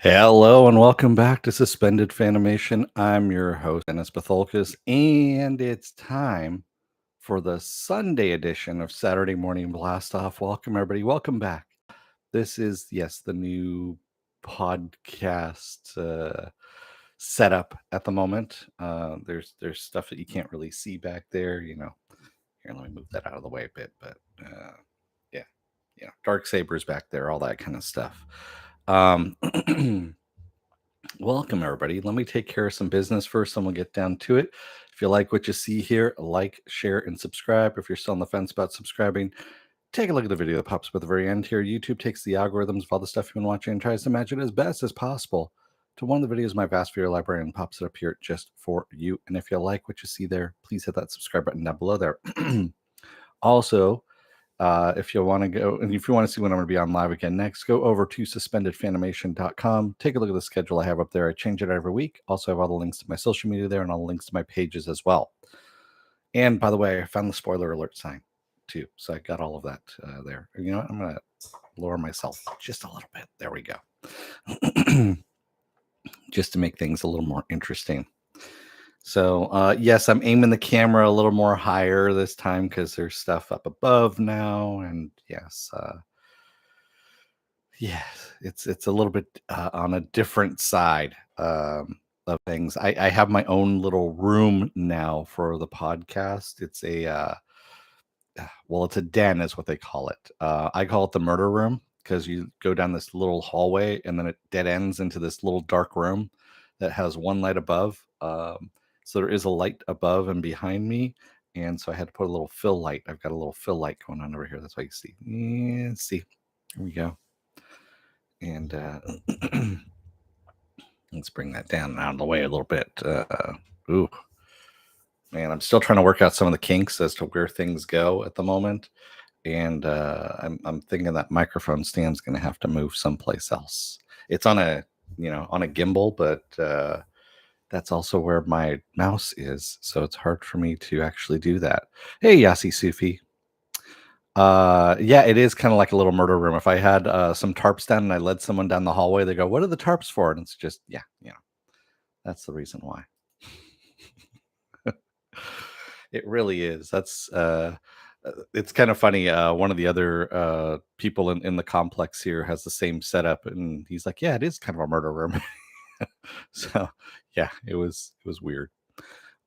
Hello and welcome back to Suspended Fanimation. I'm your host, Dennis Bithoulkas, and it's time for the Sunday edition of Saturday Morning Blast Off. Welcome, everybody. Welcome back. This is, yes, the new podcast setup at the moment. There's stuff that you can't really see back there. Here, let me move that out of the way a bit. But yeah, dark sabers back there, all that kind of stuff. Welcome, everybody. Let me take care of some business first, and we'll get down to it. If you like what you see here, like, share, and subscribe. If you're still on the fence about subscribing, take a look at the video that pops up at the very end here. YouTube takes the algorithms of all the stuff you've been watching and tries to match it as best as possible to one of the videos in my vast video library and pops it up here just for you. And if you like what you see there, please hit that subscribe button down below there. Also, if you want to go and if you want to see when I'm going to be on live again next, go over to suspendedfanimation.com. Take a look at the schedule I have up there. I change it every week. Also, I have all the links to my social media there and all the links to my pages as well. And by the way, I found the spoiler alert sign too. So I got all of that there. You know what? I'm going to lower myself just a little bit. There we go. Just to make things a little more interesting. So, yes, I'm aiming the camera a little more higher this time because there's stuff up above now. And yes, it's a little bit on a different side of things. I have my own little room now for the podcast. It's it's a den is what they call it. I call it the murder room because you go down this little hallway and then it dead ends into this little dark room that has one light above. So there is a light above and behind me. And so I had to put a little fill light. I've got a little fill light going on over here. That's why you see. Yeah, see. Here we go. And let's bring that down out of the way a little bit. Ooh, man, I'm still trying to work out some of the kinks as to where things go at the moment. And I'm thinking that microphone stand's going to have to move someplace else. It's on a gimbal, but that's also where my mouse is. So it's hard for me to actually do that. Hey, Yasi Sufi. Yeah, it is kind of like a little murder room. If I had some tarps down and I led someone down the hallway, they go, "What are the tarps for?" And it's just, that's the reason why. It really is. It's kind of funny. One of the other people in the complex here has the same setup, and he's like, "Yeah, it is kind of a murder room." So, yeah, it was weird.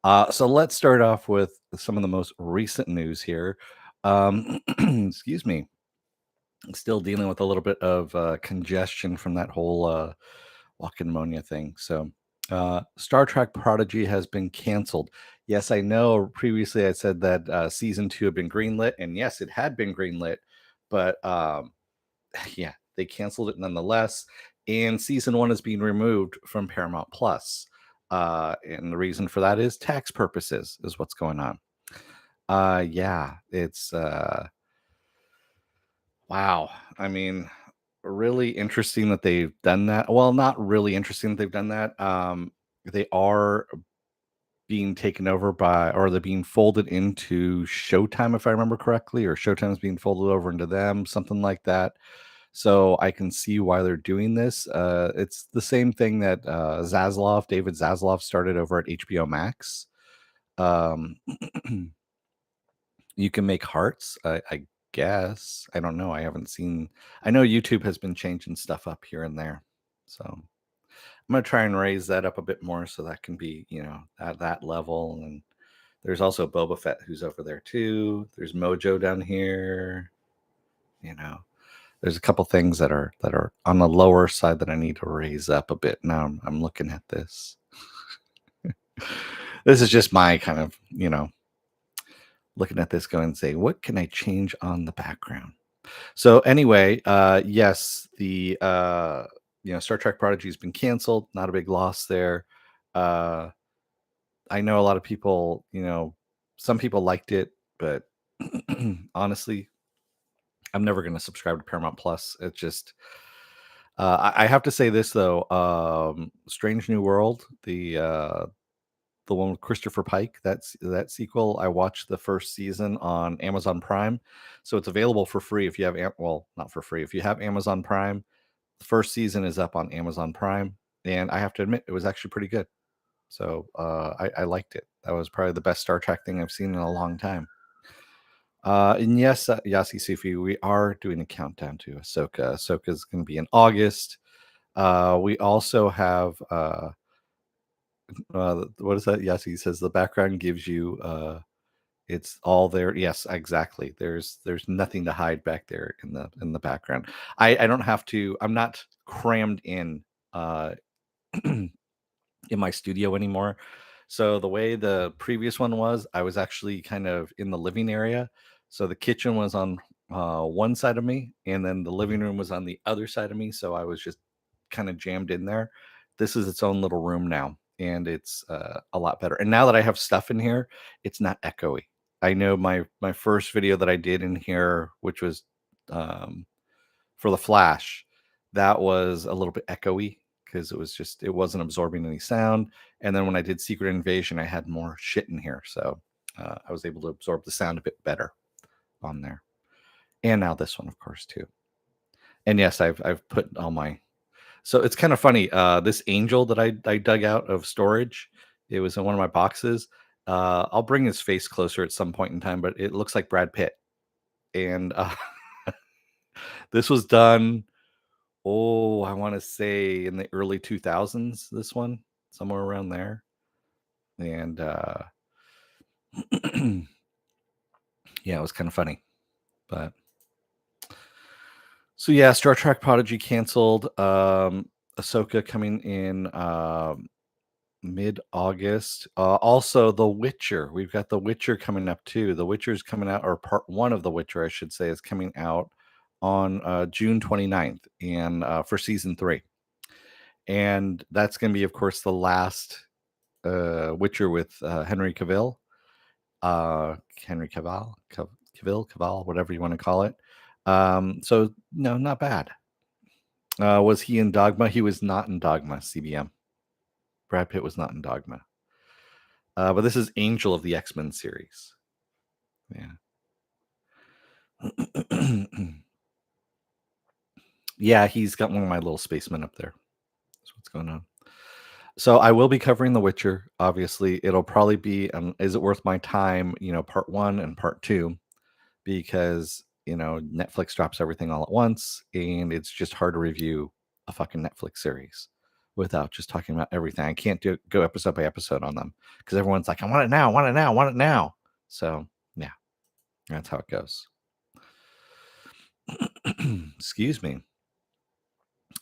So let's start off with some of the most recent news here. Excuse me. Still dealing with a little bit of congestion from that whole walk-in pneumonia thing. So, Star Trek Prodigy has been canceled. Yes, I know. Previously, I said that season 2 had been greenlit, and yes, it had been greenlit, but yeah, they canceled it nonetheless. And season 1 is being removed from Paramount Plus. And the reason for that is tax purposes, is what's going on. Yeah, it's wow. I mean, really interesting that they've done that. Well, not really interesting that they've done that. They are being taken over by, or they're being folded into Showtime, if I remember correctly, or Showtime's being folded over into them, something like that. So I can see why they're doing this. It's the same thing that David Zaslav, started over at HBO Max. Um, you can make hearts, I guess. I don't know. I haven't seen. I know YouTube has been changing stuff up here and there. So I'm gonna try and raise that up a bit more so that can be, at that level. And there's also Boba Fett who's over there too. There's Mojo down here. There's a couple things that are on the lower side that I need to raise up a bit. Now I'm looking at this. This is just my kind of, looking at this going and say, what can I change on the background? So anyway, yes, the Star Trek Prodigy has been canceled. Not a big loss there. I know a lot of people, some people liked it, but honestly, I'm never going to subscribe to Paramount Plus. It's just, I have to say this though, Strange New World, the one with Christopher Pike, that sequel. I watched the first season on Amazon Prime, so it's available for free if you have well, not for free. If you have Amazon Prime, The first season is up on Amazon Prime, and I have to admit it was actually pretty good. So I liked it. That was probably the best Star Trek thing I've seen in a long time. And yes, Yasi Sufi, we are doing a countdown to Ahsoka. Ahsoka is going to be in August. We also have what is that? Yasi says the background gives you it's all there. Yes, exactly. There's nothing to hide back there in the background. I don't have to. I'm not crammed in uh, in my studio anymore. So the way the previous one was, I was actually kind of in the living area. So the kitchen was on one side of me, and then the living room was on the other side of me. So I was just kind of jammed in there. This is its own little room now, and it's a lot better. And now that I have stuff in here, it's not echoey. I know my first video that I did in here, which was um, for the Flash, that was a little bit echoey because it wasn't absorbing any sound. And then when I did Secret Invasion, I had more shit in here, so I was able to absorb the sound a bit better on there. And now this one, of course, too. And yes, I've put all my. So it's kind of funny. This angel that I dug out of storage, it was in one of my boxes. I'll bring his face closer at some point in time, but it looks like Brad Pitt. And this was done. Oh, I want to say in the early 2000s, this one, somewhere around there. And yeah, it was kind of funny. But so yeah, Star Trek Prodigy canceled. Ahsoka coming in mid-August. Also, The Witcher. We've got The Witcher coming up too. The Witcher's coming out, or part one of The Witcher, I should say, is coming out on June 29th and for season 3. And that's going to be, of course, the last Witcher with Henry Cavill, Cavill, whatever you want to call it. So no, not bad. Was he in Dogma? He was not in Dogma. CBM. Brad Pitt was not in Dogma. But this is Angel of the X-Men series. Yeah. Yeah, he's got one of my little spacemen up there. That's what's going on. So I will be covering The Witcher. Obviously, it'll probably be Is It Worth My Time? Part 1 and part 2, because Netflix drops everything all at once, and it's just hard to review a fucking Netflix series without just talking about everything. I can't go episode by episode on them because everyone's like, I want it now, I want it now, I want it now. So yeah, that's how it goes. Excuse me.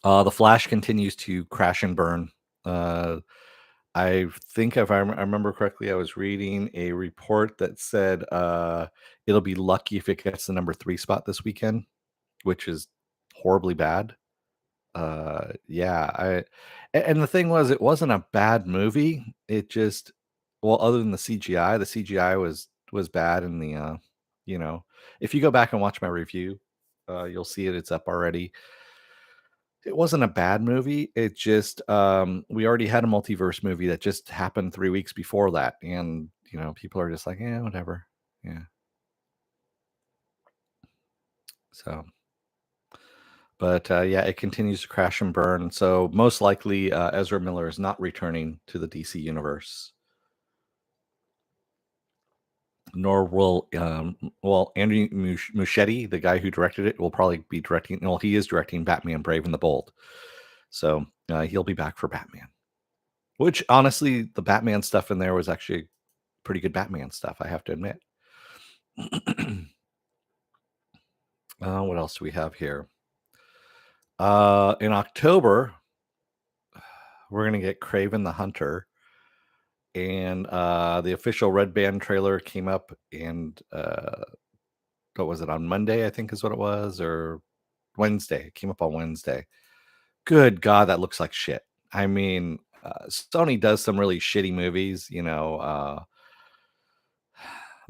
The Flash continues to crash and burn. I think if I remember correctly, I was reading a report that said it'll be lucky if it gets the number 3 spot this weekend, which is horribly bad. Yeah, and the thing was, it wasn't a bad movie. It just, well, other than the CGI was bad, and if you go back and watch my review, you'll see it. It's up already. It wasn't a bad movie. It just we already had a multiverse movie that just happened 3 weeks before that, and people are just like, yeah, whatever. Yeah. So, but yeah, it continues to crash and burn. So most likely, Ezra Miller is not returning to the DC universe, nor will Andy Muschietti, the guy who directed it, will probably be directing. Well, he is directing Batman: Brave and the Bold, so he'll be back for Batman. Which honestly, the Batman stuff in there was actually pretty good Batman stuff, I have to admit. What else do we have here? In October, we're gonna get Kraven the Hunter, and the official Red Band trailer came up, and what was it, on Monday? I think is what it was, or Wednesday. It came up on Wednesday. Good God, that looks like shit. I mean, Sony does some really shitty movies,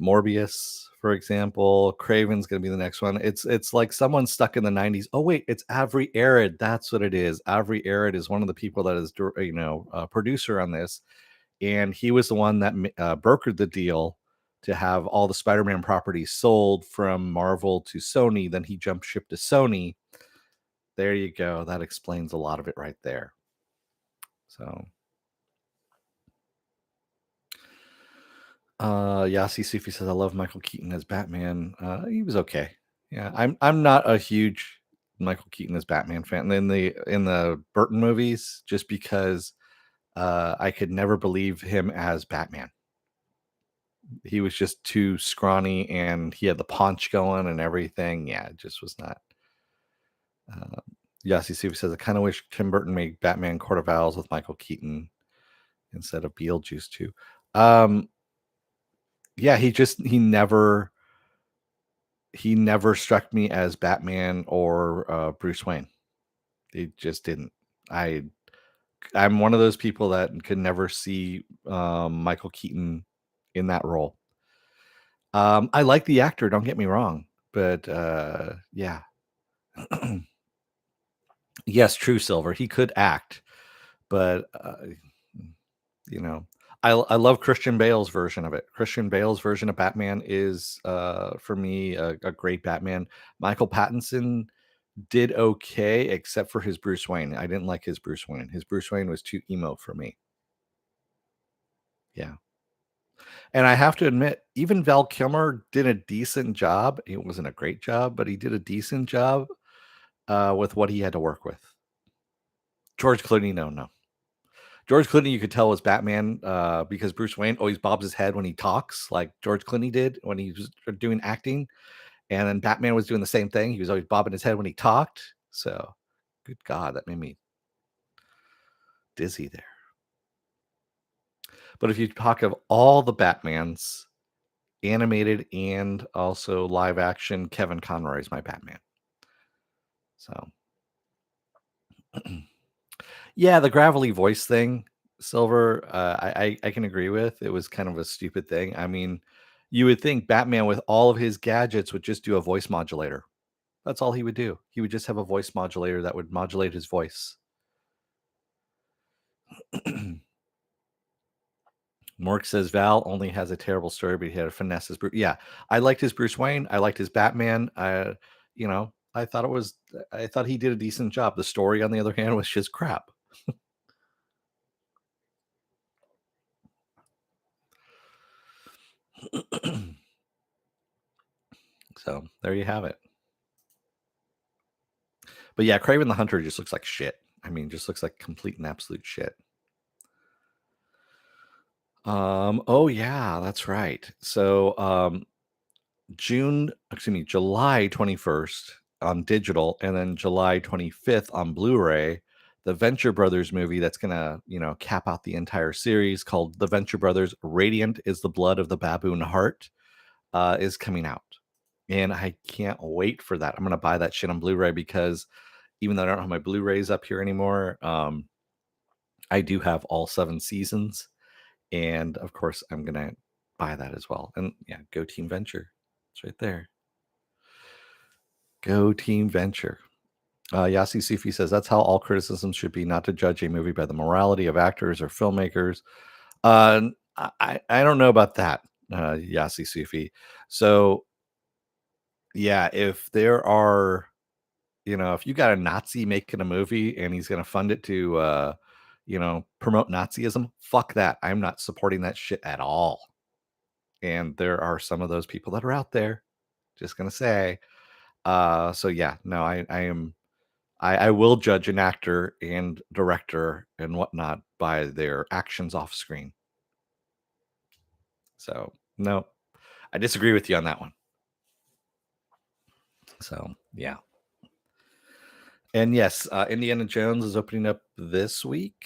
Morbius, for example. Craven's gonna be the next one. It's like someone stuck in the 90s. Oh wait, it's Avery Arad. That's what it is. Avery Arad is one of the people that is producer on this, and he was the one that brokered the deal to have all the Spider-Man properties sold from Marvel to Sony. Then he jumped ship to Sony. There you go. That explains a lot of it right there. So, Yasi Sufi says, "I love Michael Keaton as Batman. He was okay. Yeah, I'm not a huge Michael Keaton as Batman fan in the Burton movies, just because I could never believe him as Batman. He was just too scrawny, and he had the paunch going and everything. Yeah, it just was not." Uh, Yasi Sufi says, "I kind of wish Tim Burton made Batman Court of Owls with Michael Keaton instead of Beetlejuice too." Um, yeah, he never struck me as Batman or Bruce Wayne. He just didn't. I I'm one of those people that could never see Michael Keaton in that role. I like the actor, don't get me wrong, but yeah. Yes, true, Silver. He could act, but you know, I love Christian Bale's version of it. Christian Bale's version of Batman is for me a great Batman. Michael Pattinson did okay, except for his Bruce Wayne. I didn't like his Bruce Wayne. His Bruce Wayne was too emo for me. Yeah. And I have to admit, even Val Kilmer did a decent job. It wasn't a great job, but he did a decent job with what he had to work with. George Clooney, no, no. George Clooney, you could tell was Batman because Bruce Wayne always bobs his head when he talks, like George Clooney did when he was doing acting. And then Batman was doing the same thing. He was always bobbing his head when he talked. So, good God, that made me dizzy there. But if you talk of all the Batmans, animated and also live action, Kevin Conroy is my Batman. So, yeah, the gravelly voice thing, Silver, I can agree with. It was kind of a stupid thing. I mean, you would think Batman with all of his gadgets would just do a voice modulator. That's all he would do. He would just have a voice modulator that would modulate his voice. Mork says Val only has a terrible story, but he had a finesse as Bruce. Yeah, I liked his Bruce Wayne. I liked his Batman. I thought it was. I thought he did a decent job. The story, on the other hand, was just crap. So there you have it. But yeah, Craven the Hunter just looks like shit. I mean, just looks like complete and absolute shit. Oh yeah, that's right. So July 21st on digital, and then July 25th on Blu-ray, the Venture Brothers movie that's gonna, cap out the entire series, called The Venture Brothers Radiant is the Blood of the Baboon Heart, is coming out. And I can't wait for that. I'm gonna buy that shit on Blu-ray because even though I don't have my Blu-rays up here anymore, I do have all 7 seasons. And of course, I'm gonna buy that as well. And yeah, go Team Venture. It's right there. Go Team Venture. Yasi Sufi says that's how all criticism should be, not to judge a movie by the morality of actors or filmmakers. I don't know about that, Yasi Sufi. So yeah, if there are, if you got a Nazi making a movie and he's going to fund it to, promote Nazism, fuck that. I'm not supporting that shit at all. And there are some of those people that are out there. Just gonna say. So yeah, no, I am. I will judge an actor and director and whatnot by their actions off screen. So no, I disagree with you on that one. So yeah, and yes, Indiana Jones is opening up this week.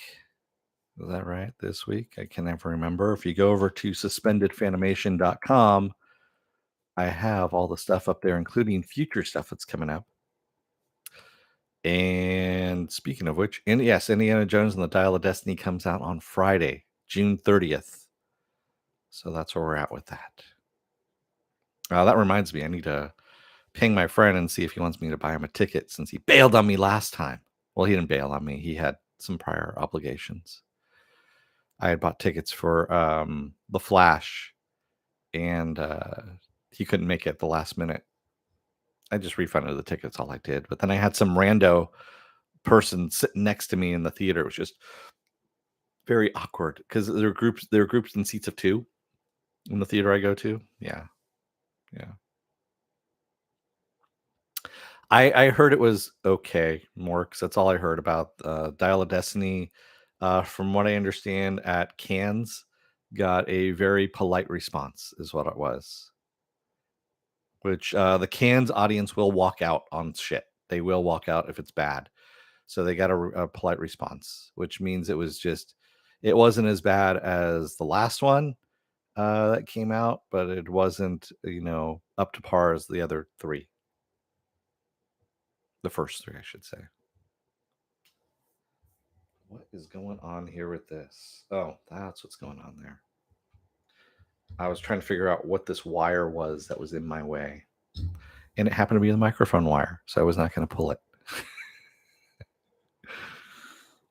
Is that right? This week? I can never remember. If you go over to suspendedfanimation.com, I have all the stuff up there, including future stuff that's coming up. And speaking of which, and yes, Indiana Jones and the Dial of Destiny comes out on Friday, June 30th. So that's where we're at with that. That reminds me, I need to ping my friend and see if he wants me to buy him a ticket since he bailed on me last time. Well, he didn't bail on me. He had some prior obligations. I had bought tickets for The Flash, and he couldn't make it at the last minute. I just refunded the tickets, all I did. But then I had some rando person sitting next to me in the theater. It was just very awkward because there are groups in seats of two in the theater I go to. Yeah, yeah. I heard it was okay, more because that's all I heard about. Dial of Destiny, from what I understand, at Cannes, got a very polite response, is what it was. Which the Cannes audience will walk out on shit. They will walk out if it's bad. So they got a polite response, which means it wasn't as bad as the last one that came out, but it wasn't, up to par as the other three, the first three, I should say. What is going on here with this? Oh, that's what's going on there. I was trying to figure out what this wire was that was in my way, and it happened to be the microphone wire, so I was not going to pull it.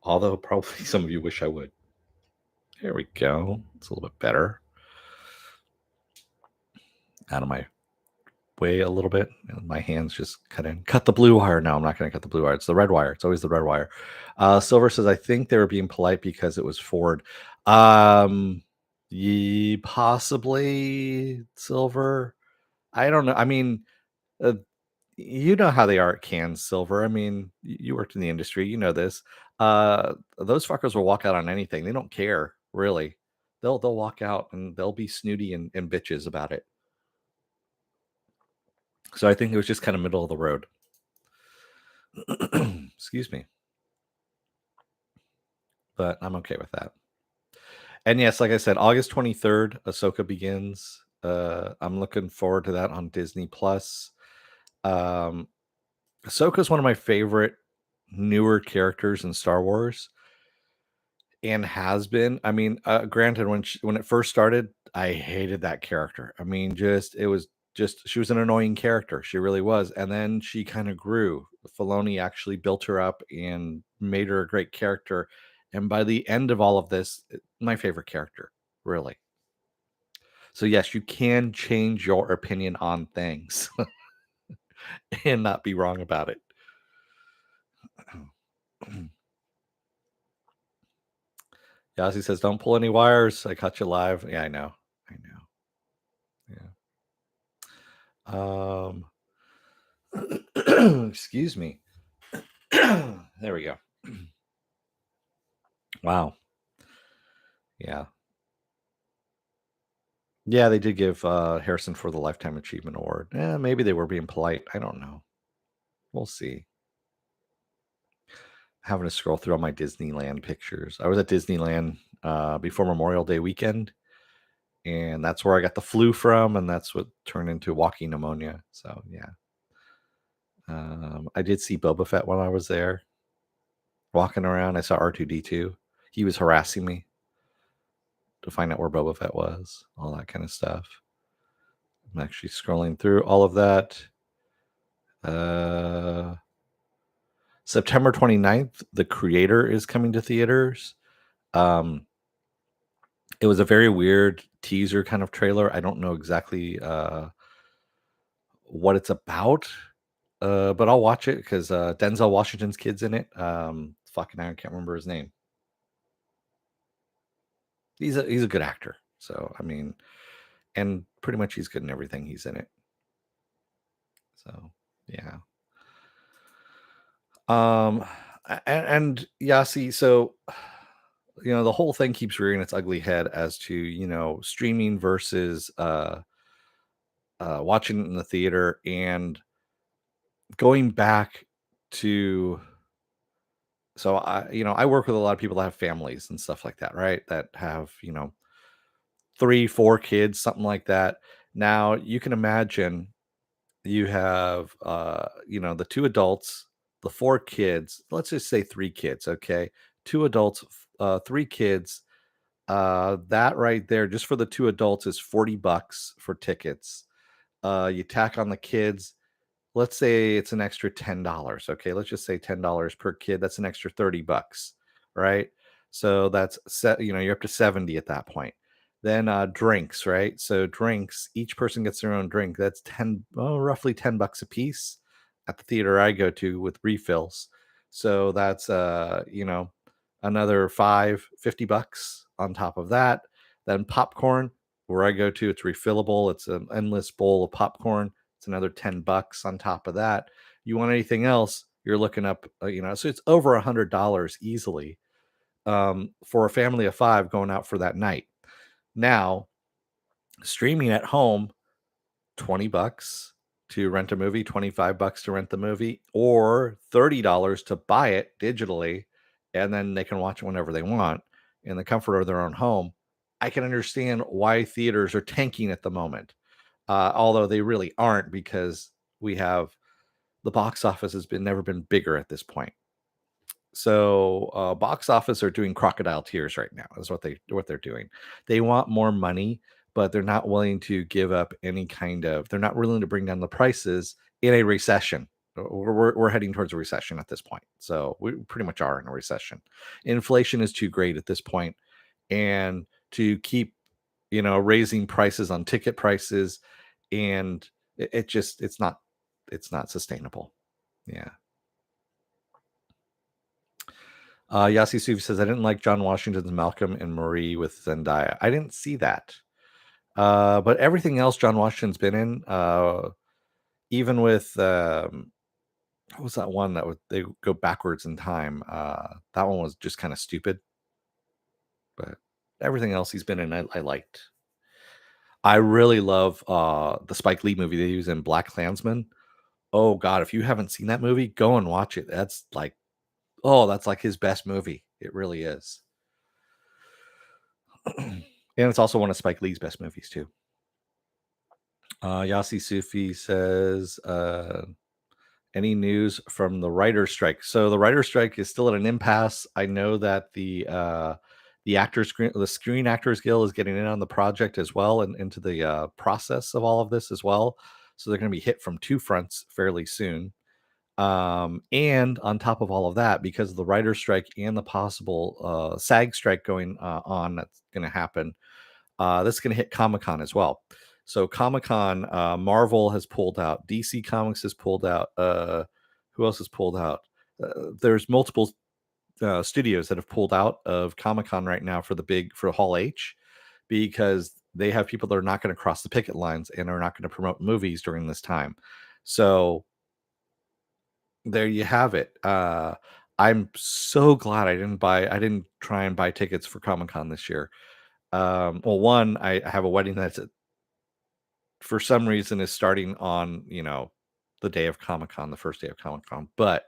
Although probably some of you wish I would. There we go. It's a little bit better. Out of my way a little bit. And my hands just cut the blue wire. No, I'm not going to cut the blue wire. It's the red wire. It's always the red wire. Silver says, I think they were being polite because it was Ford. Possibly, Silver. I don't know. I mean, uh, you know how they are at Cannes, Silver. I mean, you worked in the industry. You know this. Those fuckers will walk out on anything. They don't care, really. They'll walk out and they'll be snooty and bitches about it. So I think it was just kind of middle of the road. Excuse me. But I'm okay with that. And yes, like I said, August 23rd, Ahsoka begins. I'm looking forward to that on Disney Plus. Ahsoka is one of my favorite newer characters in Star Wars, and has been. I mean, granted, when it first started, I hated that character. I mean, she was an annoying character. She really was. And then she kind of grew. Filoni actually built her up and made her a great character. And by the end of all of this, my favorite character, really. So yes, you can change your opinion on things and not be wrong about it. Yossi says, "Don't pull any wires. I caught you live." Yeah, I know. Yeah. Excuse me. There we go. Wow. Yeah. Yeah, they did give Harrison for the Lifetime Achievement Award. Maybe they were being polite. I don't know. We'll see. Having to scroll through all my Disneyland pictures. I was at Disneyland before Memorial Day weekend, and that's where I got the flu from, and that's what turned into walking pneumonia. So yeah. I did see Boba Fett while I was there, walking around. I saw R2D2. He was harassing me to find out where Boba Fett was, all that kind of stuff. I'm actually scrolling through all of that. September 29th, The Creator is coming to theaters. It was a very weird teaser kind of trailer. I don't know exactly what it's about, but I'll watch it because Denzel Washington's kid's in it. Fucking, I can't remember his name. He's a good actor. So I mean, and pretty much he's good in everything he's in it. So yeah. And Yasi, so the whole thing keeps rearing its ugly head as to streaming versus watching it in the theater, and going back to, so I work with a lot of people that have families and stuff like that, right? That have 3-4 kids, something like that. Now you can imagine you have the 2 adults, the 4 kids, let's just say 3 kids, okay? 2 adults, 3 kids. That right there, just for the 2 adults, is $40 for tickets. You tack on the kids, let's say it's an extra $10. Okay, let's just say $10 per kid. That's an extra $30, right? So that's set. You're up to 70 at that point. Then drinks, right? So drinks, each person gets their own drink. That's roughly $10 a piece at the theater I go to with refills. So that's another 50 bucks on top of that. Then popcorn, where I go to, it's refillable. It's an endless bowl of popcorn. It's another $10 on top of that. You want anything else, you're looking up, so it's over $100 easily for a family of five going out for that night. Now, streaming at home, $20 to rent a movie, $25 to rent the movie, or $30 to buy it digitally, and then they can watch it whenever they want in the comfort of their own home. I can understand why theaters are tanking at the moment, although they really aren't, because we have the box office has been never been bigger at this point. So box office are doing crocodile tears right now is what they're doing. They want more money, but they're not willing to give up any kind of, they're not willing to bring down the prices in a recession. We're heading towards a recession at this point, so we pretty much are in a recession. Inflation is too great at this point, and to keep raising prices on ticket prices, and it's not sustainable. Yeah. Yasi Sufi says, I didn't like John Washington's Malcolm and Marie with Zendaya. I didn't see that. But everything else John Washington's been in, even with what was that one that they go backwards in time? That one was just kind of stupid. But everything else he's been in, I liked. I really love the Spike Lee movie that he was in, Black Klansman. Oh God, if you haven't seen that movie, go and watch it. That's like his best movie. It really is. And it's also one of Spike Lee's best movies too. Yasi Sufi says, any news from the writer's strike? So the writer's strike is still at an impasse. I know that the Screen Actors Guild is getting in on the project as well, and into the process of all of this as well. So they're going to be hit from two fronts fairly soon. And on top of all of that, because of the writer's strike and the possible SAG strike going on, that's going to happen. This is going to hit Comic-Con as well. So Comic-Con, Marvel has pulled out, DC Comics has pulled out. Who else has pulled out? There's multiple studios that have pulled out of Comic-Con right now for Hall H, because they have people that are not going to cross the picket lines and are not going to promote movies during this time. So there you have it. I'm so glad I didn't try and buy tickets for Comic-Con this year. Well, one, I have a wedding that's for some reason is starting on, the day of Comic-Con, the first day of Comic-Con. But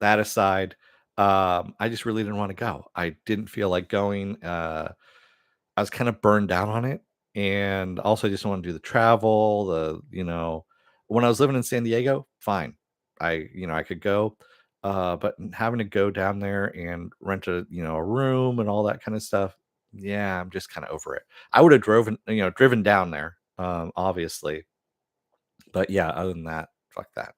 that aside, I just really didn't want to go. I didn't feel like going. I was kind of burned down on it. And also I just want to do the travel, when I was living in San Diego, fine. I could go. But having to go down there and rent a room and all that kind of stuff, yeah, I'm just kind of over it. I would have driven down there, obviously. But yeah, other than that, fuck that.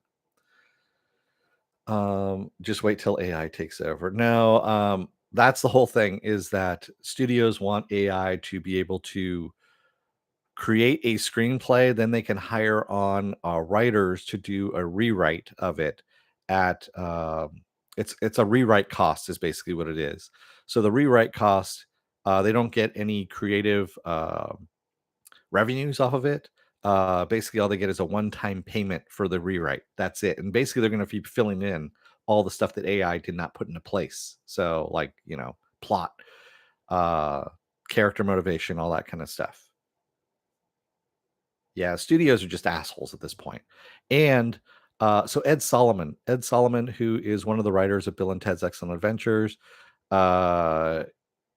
Just wait till AI takes over. No, that's the whole thing, is that studios want AI to be able to create a screenplay, then they can hire on writers to do a rewrite of it at it's a rewrite cost is basically what it is. So the rewrite cost, they don't get any creative revenues off of it. Basically, all they get is a one-time payment for the rewrite. That's it. And basically, they're going to be filling in all the stuff that AI did not put into place. So, like, plot, uh, character motivation, all that kind of stuff. Yeah, studios are just assholes at this point. And so Ed Solomon, who is one of the writers of Bill and Ted's Excellent Adventures, uh,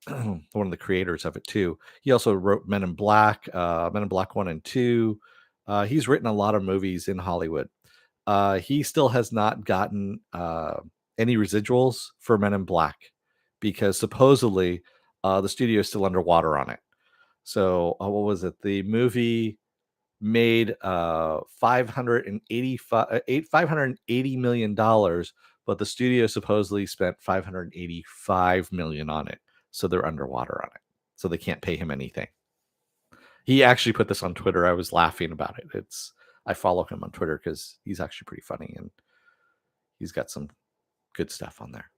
one of the creators of it too. He also wrote Men in Black 1 and 2. He's written a lot of movies in Hollywood. He still has not gotten any residuals for Men in Black, because supposedly the studio is still underwater on it. So what was it? The movie made 580 million dollars, but the studio supposedly spent 585 million on it. So they're underwater on it. so they can't pay him anything. He actually put this on Twitter. I was laughing about it. I follow him on Twitter because he's actually pretty funny and he's got some good stuff on there.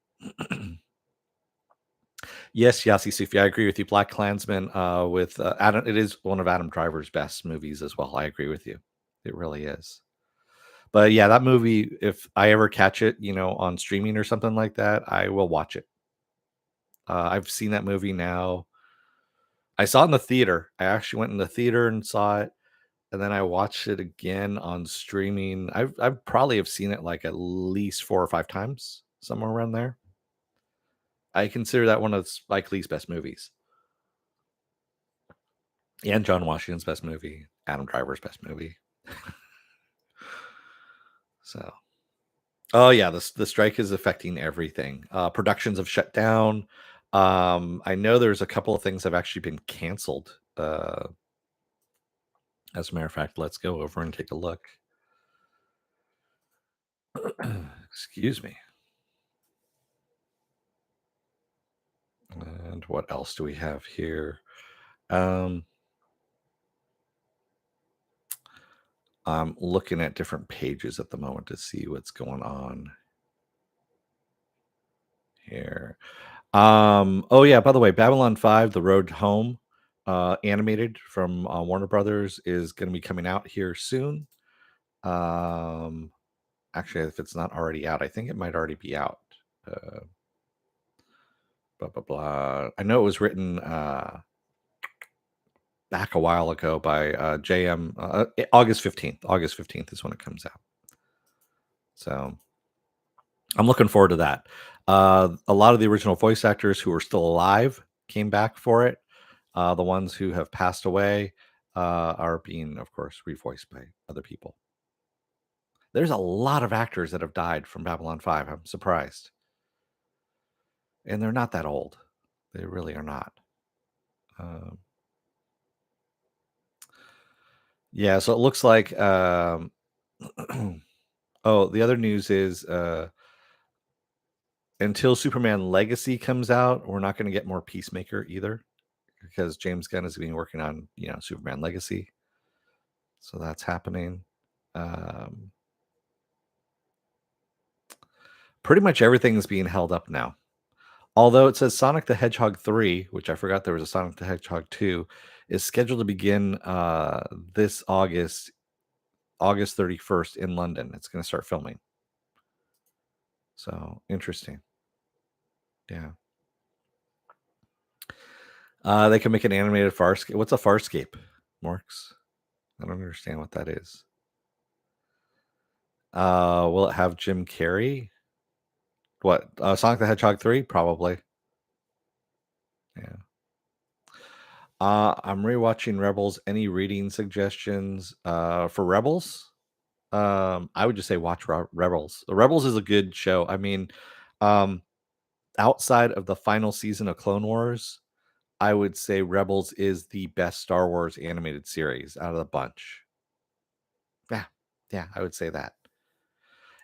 Yes, Yasi Sufi, I agree with you. Black Klansman with Adam. It is one of Adam Driver's best movies as well. I agree with you. It really is. But yeah, that movie, if I ever catch it, on streaming or something like that, I will watch it. I've seen that movie now. I saw it in the theater. I actually went in the theater and saw it, and then I watched it again on streaming. I probably have seen it like at least 4 or 5 times, somewhere around there. I consider that one of Spike Lee's best movies. And John Washington's best movie, Adam Driver's best movie. So, oh yeah, the strike is affecting everything. Productions have shut down. I know there's a couple of things that have actually been canceled. As a matter of fact, let's go over and take a look. Excuse me. And what else do we have here? I'm looking at different pages at the moment to see what's going on here. Oh yeah, by the way, Babylon 5, The Road Home, animated from Warner Brothers is going to be coming out here soon. Actually, if it's not already out, I think it might already be out. Blah blah blah. I know it was written back a while ago by JM. August 15th. August 15th is when it comes out. So I'm looking forward to that. A lot of the original voice actors who are still alive came back for it. The ones who have passed away are being, of course, revoiced by other people. There's a lot of actors that have died from Babylon 5. I'm surprised. And they're not that old. They really are not. Yeah, so it looks like oh, the other news is until Superman Legacy comes out, we're not going to get more Peacemaker either, because James Gunn has been working on, Superman Legacy. So that's happening. Pretty much everything is being held up now. Although it says Sonic the Hedgehog 3, which I forgot there was a Sonic the Hedgehog 2, is scheduled to begin this August 31st in London. It's going to start filming. So interesting. Yeah. They can make an animated Farscape. What's a Farscape, Marks? I don't understand what that is. Will it have Jim Carrey? What? Sonic the Hedgehog 3? Probably. Yeah. I'm rewatching Rebels. Any reading suggestions for Rebels? I would just say watch Rebels. The Rebels is a good show. I mean, outside of the final season of Clone Wars, I would say Rebels is the best Star Wars animated series out of the bunch. Yeah, I would say that.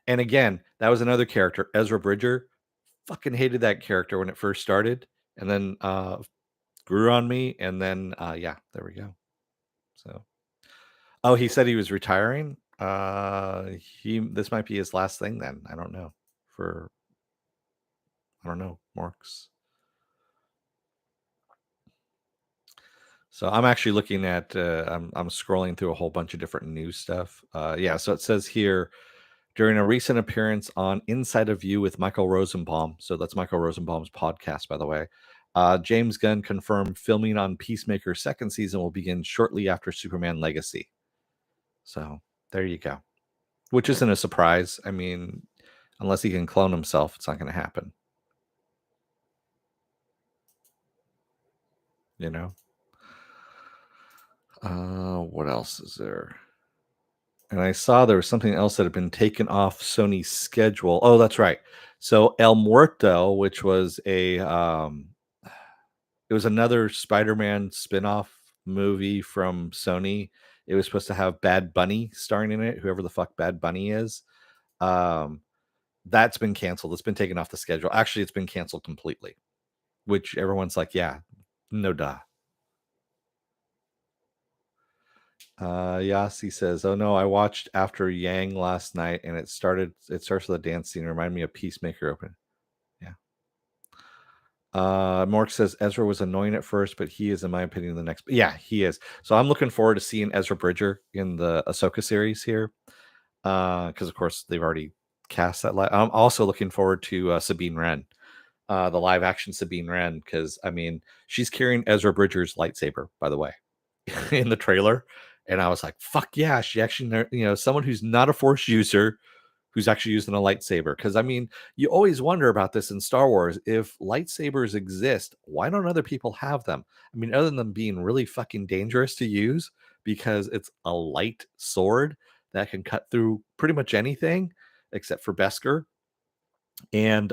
And again, that was another character, Ezra Bridger. Fucking hated that character when it first started, and then grew on me, and then yeah, there we go. So, oh, he said he was retiring. This might be his last thing then. I don't know. Marks. So I'm actually looking at. I'm scrolling through a whole bunch of different news stuff. Yeah, so it says here during a recent appearance on Inside of You with Michael Rosenbaum. So that's Michael Rosenbaum's podcast, by the way. James Gunn confirmed filming on Peacemaker's second season will begin shortly after Superman Legacy. So there you go. Which isn't a surprise. I mean, unless he can clone himself, it's not going to happen. You know? What else is there? And I saw there was something else that had been taken off Sony's schedule. Oh, that's right. So El Muerto, which was it was another Spider-Man spin-off movie from Sony. It was supposed to have Bad Bunny starring in it, whoever the fuck Bad Bunny is. That's been canceled. It's been taken off the schedule. Actually, it's been canceled completely, which everyone's like, yeah, No duh. Yasi says, "Oh no, I watched After Yang last night, and it starts with a dance scene. It reminded me of Peacemaker open." Yeah. Mork says Ezra was annoying at first, but he is, in my opinion, the next. Yeah, he is. So I'm looking forward to seeing Ezra Bridger in the Ahsoka series here, because of course they've already cast that. I'm also looking forward to Sabine Wren, the live action Sabine Wren, because I mean she's carrying Ezra Bridger's lightsaber, by the way, in the trailer, and I was like, "Fuck yeah!" She actually, someone who's not a Force user, who's actually using a lightsaber. Because I mean, you always wonder about this in Star Wars. If lightsabers exist, why don't other people have them? I mean, other than them being really fucking dangerous to use because it's a light sword that can cut through pretty much anything except for Beskar. And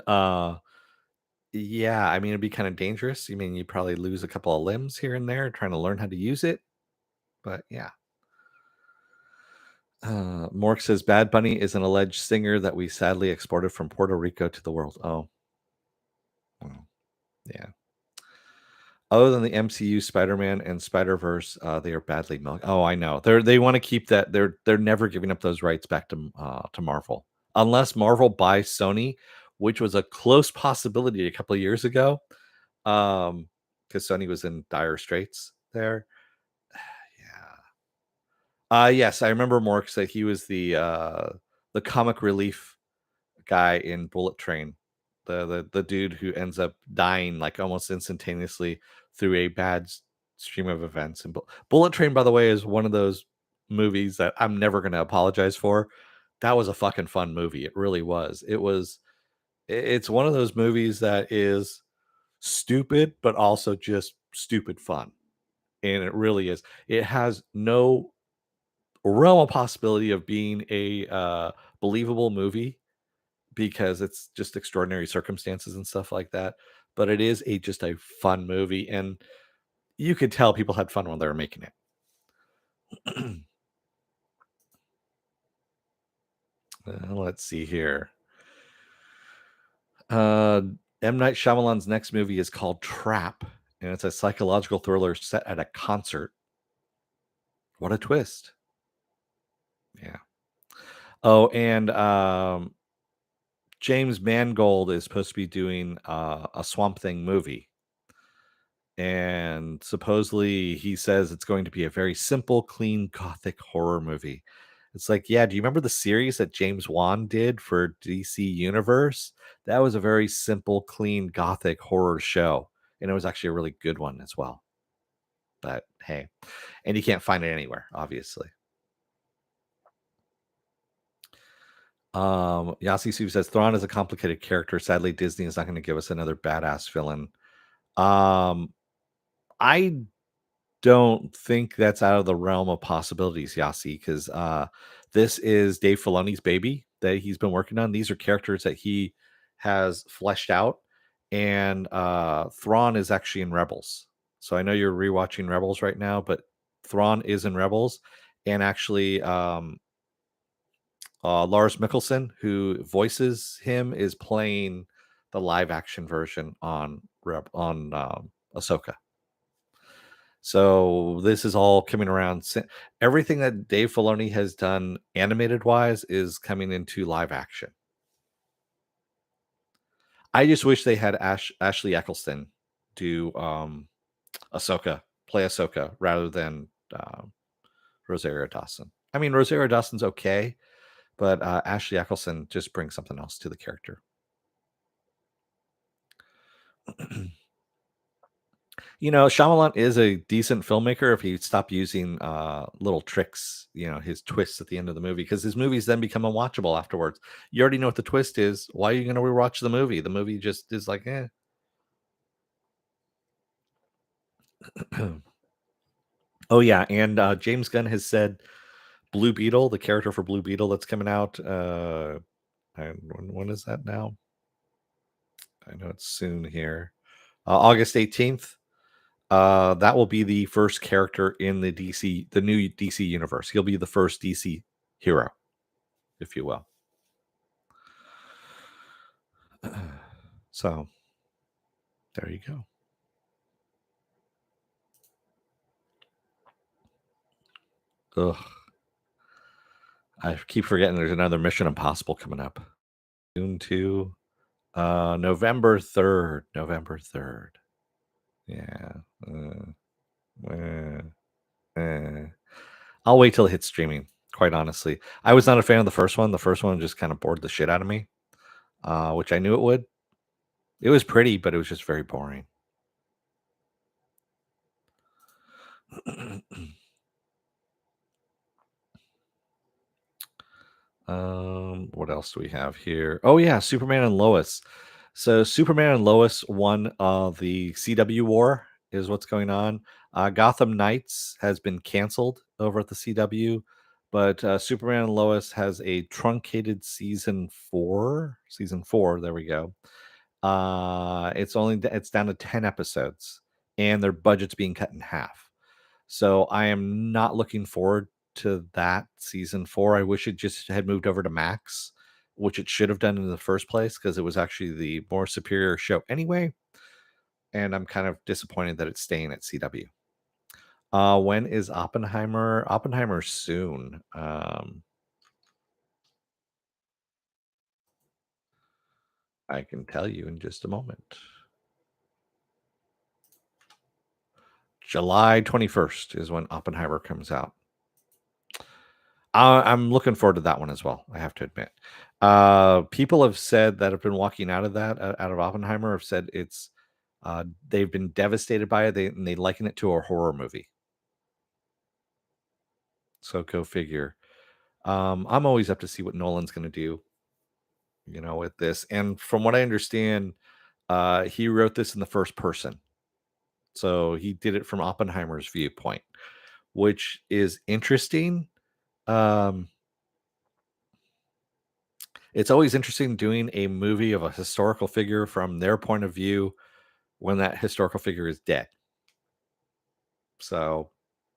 yeah, I mean, it'd be kind of dangerous. I mean, you probably lose a couple of limbs here and there trying to learn how to use it. But yeah. Mork says Bad Bunny is an alleged singer that we sadly exported from Puerto Rico to the world. Oh, well, yeah. Other than the MCU, Spider-Man and Spider-Verse, they are badly milked. Oh, I know. They want to keep that. They're never giving up those rights back to Marvel, unless Marvel buys Sony, which was a close possibility a couple of years ago, because Sony was in dire straits there. Yeah. Yes, I remember Mork said he was the comic relief guy in Bullet Train, the dude who ends up dying like almost instantaneously through a bad stream of events. And Bullet Train, by the way, is one of those movies that I'm never going to apologize for. That was a fucking fun movie. It really was. It's one of those movies that is stupid, but also just stupid fun. And it really is. It has no realm of possibility of being a believable movie because it's just extraordinary circumstances and stuff like that. But it is just a fun movie, and you could tell people had fun when they were making it. Let's see here. Uh, M. Night Shyamalan's next movie is called Trap, and it's a psychological thriller set at a concert. What a twist! Yeah. Oh, and James Mangold is supposed to be doing a Swamp Thing movie. And supposedly he says it's going to be a very simple, clean, gothic horror movie. It's like, yeah, do you remember the series that James Wan did for DC Universe? That was a very simple, clean, gothic horror show. And it was actually a really good one as well. But hey, and you can't find it anywhere, obviously. Yasi Su says Thrawn is a complicated character. Sadly, Disney is not going to give us another badass villain. Um, I don't think that's out of the realm of possibilities, Yasi, because this is Dave Filoni's baby that he's been working on. These are characters that he has fleshed out, and Thrawn is actually in Rebels. So I know you're rewatching Rebels right now, but Thrawn is in Rebels, and actually, Lars Mikkelsen, who voices him, is playing the live action version on Ahsoka. So this is all coming around. Everything that Dave Filoni has done animated wise is coming into live action. I just wish they had Ashley Eccleston do play Ahsoka rather than Rosario Dawson. I mean, Rosario Dawson's okay, but Ashley Eccleston just brings something else to the character. Shyamalan is a decent filmmaker if he stopped using little tricks, his twists at the end of the movie, because his movies then become unwatchable afterwards. You already know what the twist is. Why are you going to rewatch the movie? The movie just is like, eh. Oh, yeah. And James Gunn has said Blue Beetle, the character for Blue Beetle that's coming out. And when is that now? I know it's soon here. August 18th. That will be the first character in the new DC universe. He'll be the first DC hero, if you will. So there you go. Ugh, I keep forgetting there's another Mission Impossible coming up. June 2, November 3rd. November 3rd. Yeah. Eh, eh. I'll wait till it hits streaming, quite honestly. I was not a fan of the first one. The first one just kind of bored the shit out of me, which I knew it would. It was pretty, but it was just very boring. What else do we have here? Oh yeah, Superman and Lois. So Superman and Lois won the CW war is what's going on. Gotham Knights has been canceled over at the CW, but Superman and Lois has a truncated season 4. Season 4, there we go. It's down to 10 episodes and their budget's being cut in half. So I am not looking forward to that season 4. I wish it just had moved over to Max, which it should have done in the first place because it was actually the more superior show anyway. And I'm kind of disappointed that it's staying at CW. When is Oppenheimer? Oppenheimer soon. I can tell you in just a moment. July 21st is when Oppenheimer comes out. I'm looking forward to that one as well, I have to admit. People have said that have been walking out of that, out of Oppenheimer, have said they've been devastated by it. And they liken it to a horror movie. So go figure. I'm always up to see what Nolan's going to do, with this. And from what I understand, he wrote this in the first person. So he did it from Oppenheimer's viewpoint, which is interesting. Um, it's always interesting doing a movie of a historical figure from their point of view when that historical figure is dead. So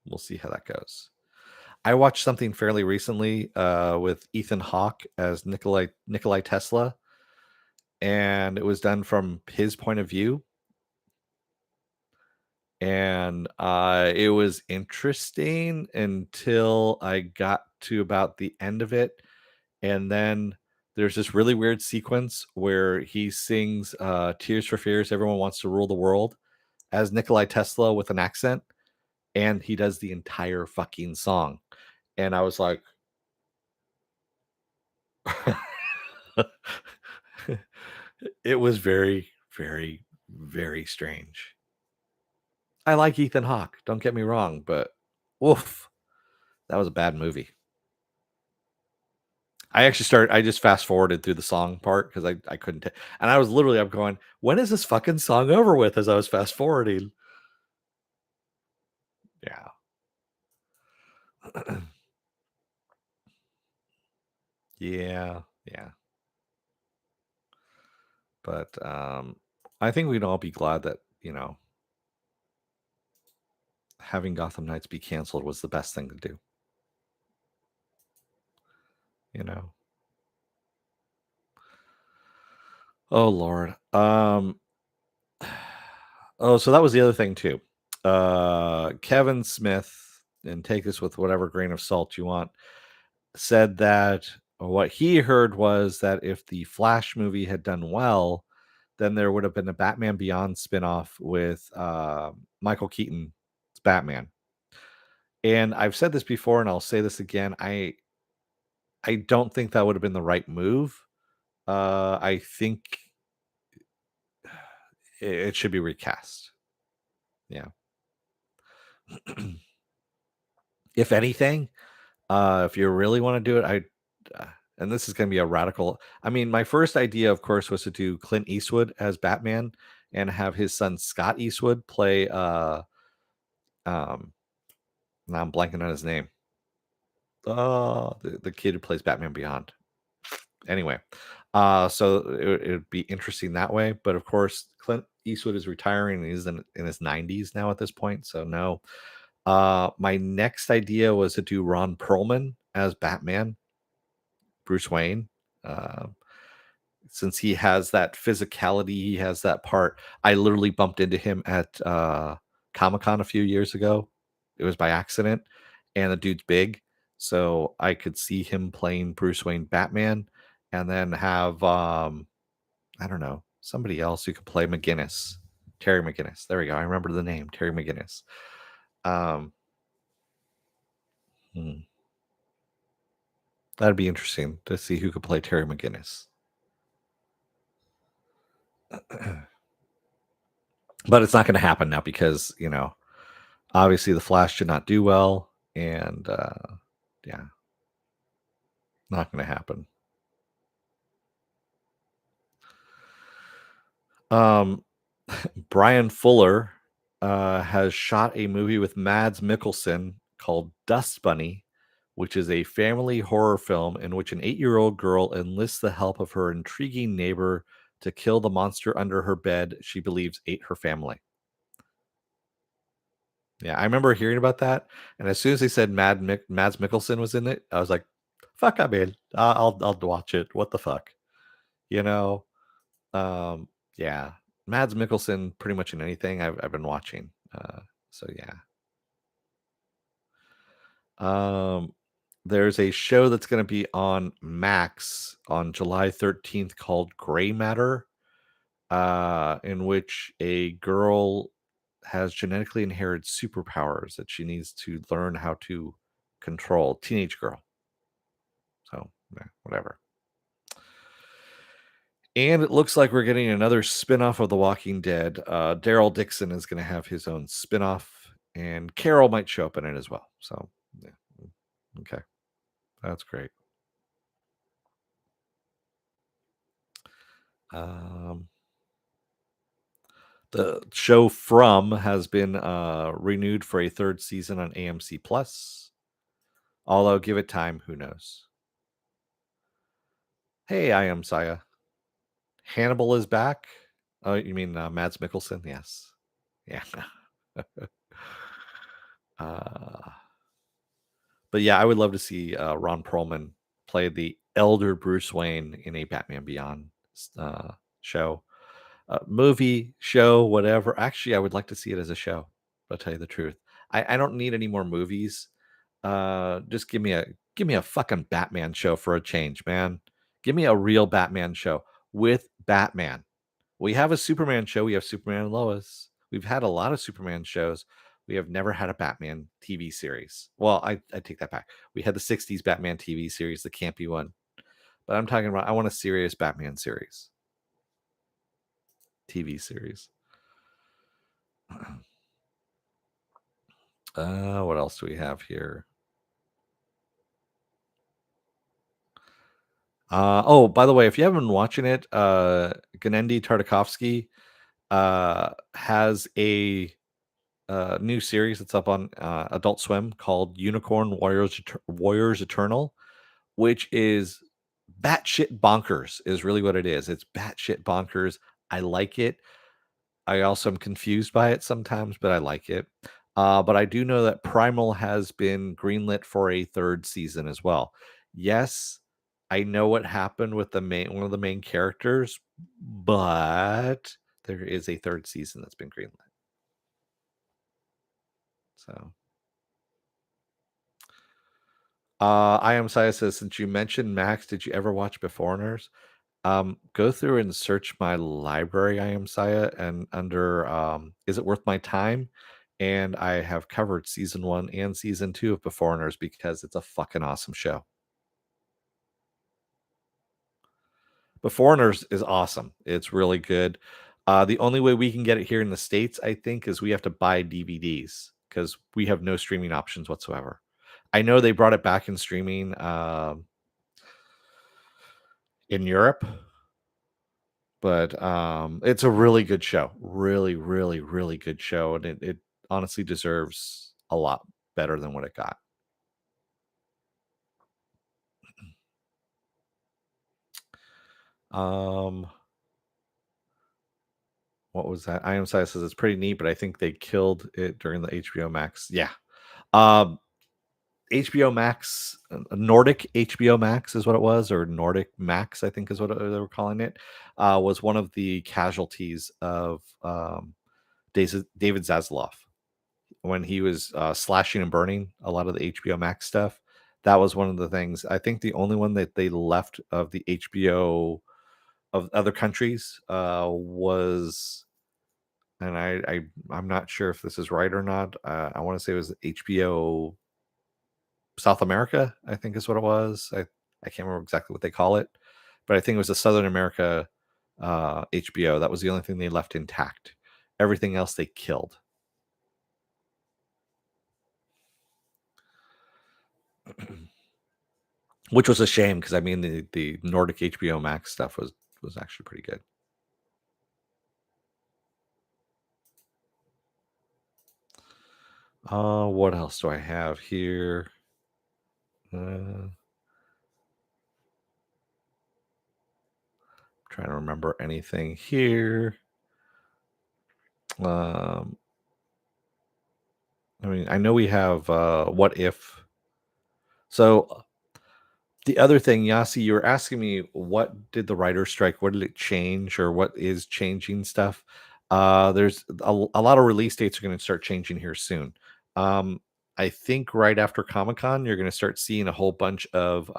we'll see how that goes. I watched something fairly recently with Ethan Hawke as Nikolai Tesla, and it was done from his point of view. And it was interesting until I got to about the end of it. And then there's this really weird sequence where he sings Tears for Fears, Everyone Wants to Rule the World as Nikolai Tesla with an accent. And he does the entire fucking song. And I was like, it was very, very, very strange. I like Ethan Hawke, don't get me wrong, but oof, that was a bad movie. I just fast forwarded through the song part because I couldn't, and I was literally, I'm going, when is this fucking song over with as I was fast forwarding? Yeah. Yeah. Yeah. But I think we'd all be glad that, having Gotham Knights be canceled was the best thing to do, you know? Oh Lord. Oh, so that was the other thing too. Kevin Smith, and take this with whatever grain of salt you want, said that what he heard was that if the Flash movie had done well, then there would have been a Batman Beyond spinoff with Michael Keaton's Batman. And I've said this before, and I'll say this again. I don't think that would have been the right move. I think it should be recast. Yeah. If anything, if you really want to do it, and this is going to be a radical. I mean, my first idea, of course, was to do Clint Eastwood as Batman and have his son Scott Eastwood play. Um, Now I'm blanking on his name. Oh, the kid who plays Batman Beyond. Anyway, so it would be interesting that way. But of course, Clint Eastwood is retiring. And he's in his 90s now at this point. So no. My next idea was to do Ron Perlman as Batman, Bruce Wayne. Uh, since he has that physicality, he has that part. I literally bumped into him at Comic Con a few years ago. It was by accident, and the dude's big, so I could see him playing Bruce Wayne Batman, and then have I don't know, somebody else who could play McGinnis. Terry McGinnis. There we go. I remember the name, Terry McGinnis. Um, hmm, that'd be interesting to see who could play Terry McGinnis. But it's not going to happen now because, obviously the Flash did not do well, and yeah, not going to happen. Um, Brian Fuller has shot a movie with Mads Mikkelsen called Dust Bunny, which is a family horror film in which an 8-year-old girl enlists the help of her intriguing neighbor to kill the monster under her bed she believes ate her family. Yeah, I remember hearing about that, and as soon as they said Mads Mikkelsen was in it, I was like, "Fuck, I'm in. I'll watch it. What the fuck?" You know? Um, yeah, Mads Mikkelsen pretty much in anything I've been watching. So yeah. Um, there's a show that's going to be on Max on July 13th called Gray Matter, in which a girl has genetically inherited superpowers that she needs to learn how to control. Teenage girl. So, yeah, whatever. And it looks like we're getting another spin-off of The Walking Dead. Daryl Dixon is going to have his own spin-off, and Carol might show up in it as well. So, yeah. Okay. That's great. Um, the show From has been renewed for a third season on AMC Plus. Although, give it time, who knows? Hey, I am Saya. Hannibal is back. Oh, you mean Mads Mikkelsen? Yes. Yeah. uh, but yeah, I would love to see Ron Perlman play the elder Bruce Wayne in a Batman Beyond uh, show. Movie, show, whatever. Actually, I would like to see it as a show. I'll tell you the truth. I don't need any more movies. Just give me a fucking Batman show for a change, man. Give me a real Batman show with Batman. We have a Superman show. We have Superman and Lois. We've had a lot of Superman shows. We have never had a Batman TV series. Well, I take that back. We had the 60s Batman TV series, the campy one. But I'm talking about, I want a serious Batman series, TV series. What else do we have here? Oh, by the way, if you haven't been watching it, Gennady Tartakovsky has a new series that's up on Adult Swim called Unicorn Warriors Eternal, which is batshit bonkers. Is really what it is. It's batshit bonkers. I like it. I also am confused by it sometimes, but I like it. But I do know that Primal has been greenlit for a third season as well. Yes, I know what happened with the main one of the main characters, but there is a third season that's been greenlit. So, I am Saya says, since you mentioned Max, did you ever watch Beforeigners? Go through and search my library, I am Saya, and under Is It Worth My Time? And I have covered season 1 and season 2 of Beforeigners because it's a fucking awesome show. Beforeigners is awesome. It's really good. The only way we can get it here in the States, I think, is we have to buy DVDs because we have no streaming options whatsoever. I know they brought it back in streaming in Europe, but it's a really good show. Really, really, really good show, and it honestly deserves a lot better than what it got. Um, what was that? I am Sai says it's pretty neat, but I think they killed it during the HBO Max. Yeah. Um, HBO Max, Nordic HBO Max is what it was, or Nordic Max, I think is what they were calling it, was one of the casualties of David Zaslav. when he was slashing and burning a lot of the HBO Max stuff. That was one of the things. I think the only one that they left of the HBO of other countries was, and I'm not sure if this is right or not. I want to say it was HBO South America, I think is what it was. I can't remember exactly what they call it, but I think it was the Southern America HBO. That was the only thing they left intact. Everything else they killed. Which was a shame because I mean the Nordic HBO Max stuff was actually pretty good. What else do I have here? Trying to remember anything here. Um, I mean, I know we have What If. So the other thing, Yasi, you were asking me what did the writer strike? What did it change, or what is changing stuff? There's a lot of release dates are going to start changing here soon. Um, I think right after Comic Con, you're going to start seeing a whole bunch of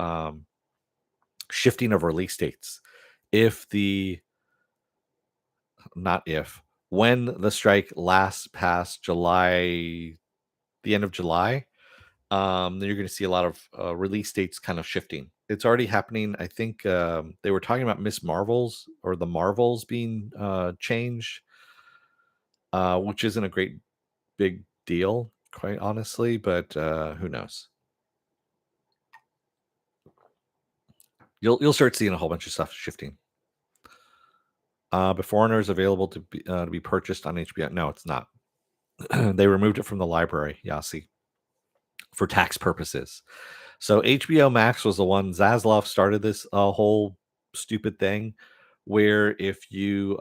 shifting of release dates. If the not if when the strike lasts past July, the end of July, then you're going to see a lot of release dates kind of shifting. It's already happening. I think they were talking about Miss Marvels or the Marvels being changed, which isn't a great big deal, quite honestly. But who knows? You'll start seeing a whole bunch of stuff shifting. But Foreigner is available to be purchased on HBO. No, it's not. They removed it from the library, Yasi, for tax purposes. So HBO Max was the one. Zaslav started this whole stupid thing where if you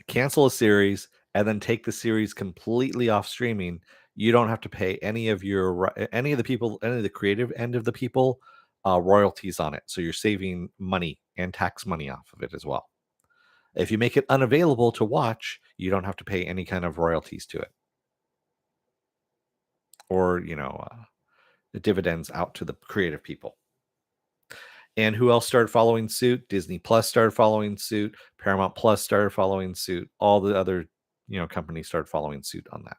cancel a series and then take the series completely off streaming, you don't have to pay any of any of the people, any of the creative end of the people, royalties on it. So you're saving money and tax money off of it as well. If you make it unavailable to watch, you don't have to pay any kind of royalties to it, or the dividends out to the creative people. And who else started following suit? Disney Plus started following suit. Paramount Plus started following suit. All the other, companies started following suit on that.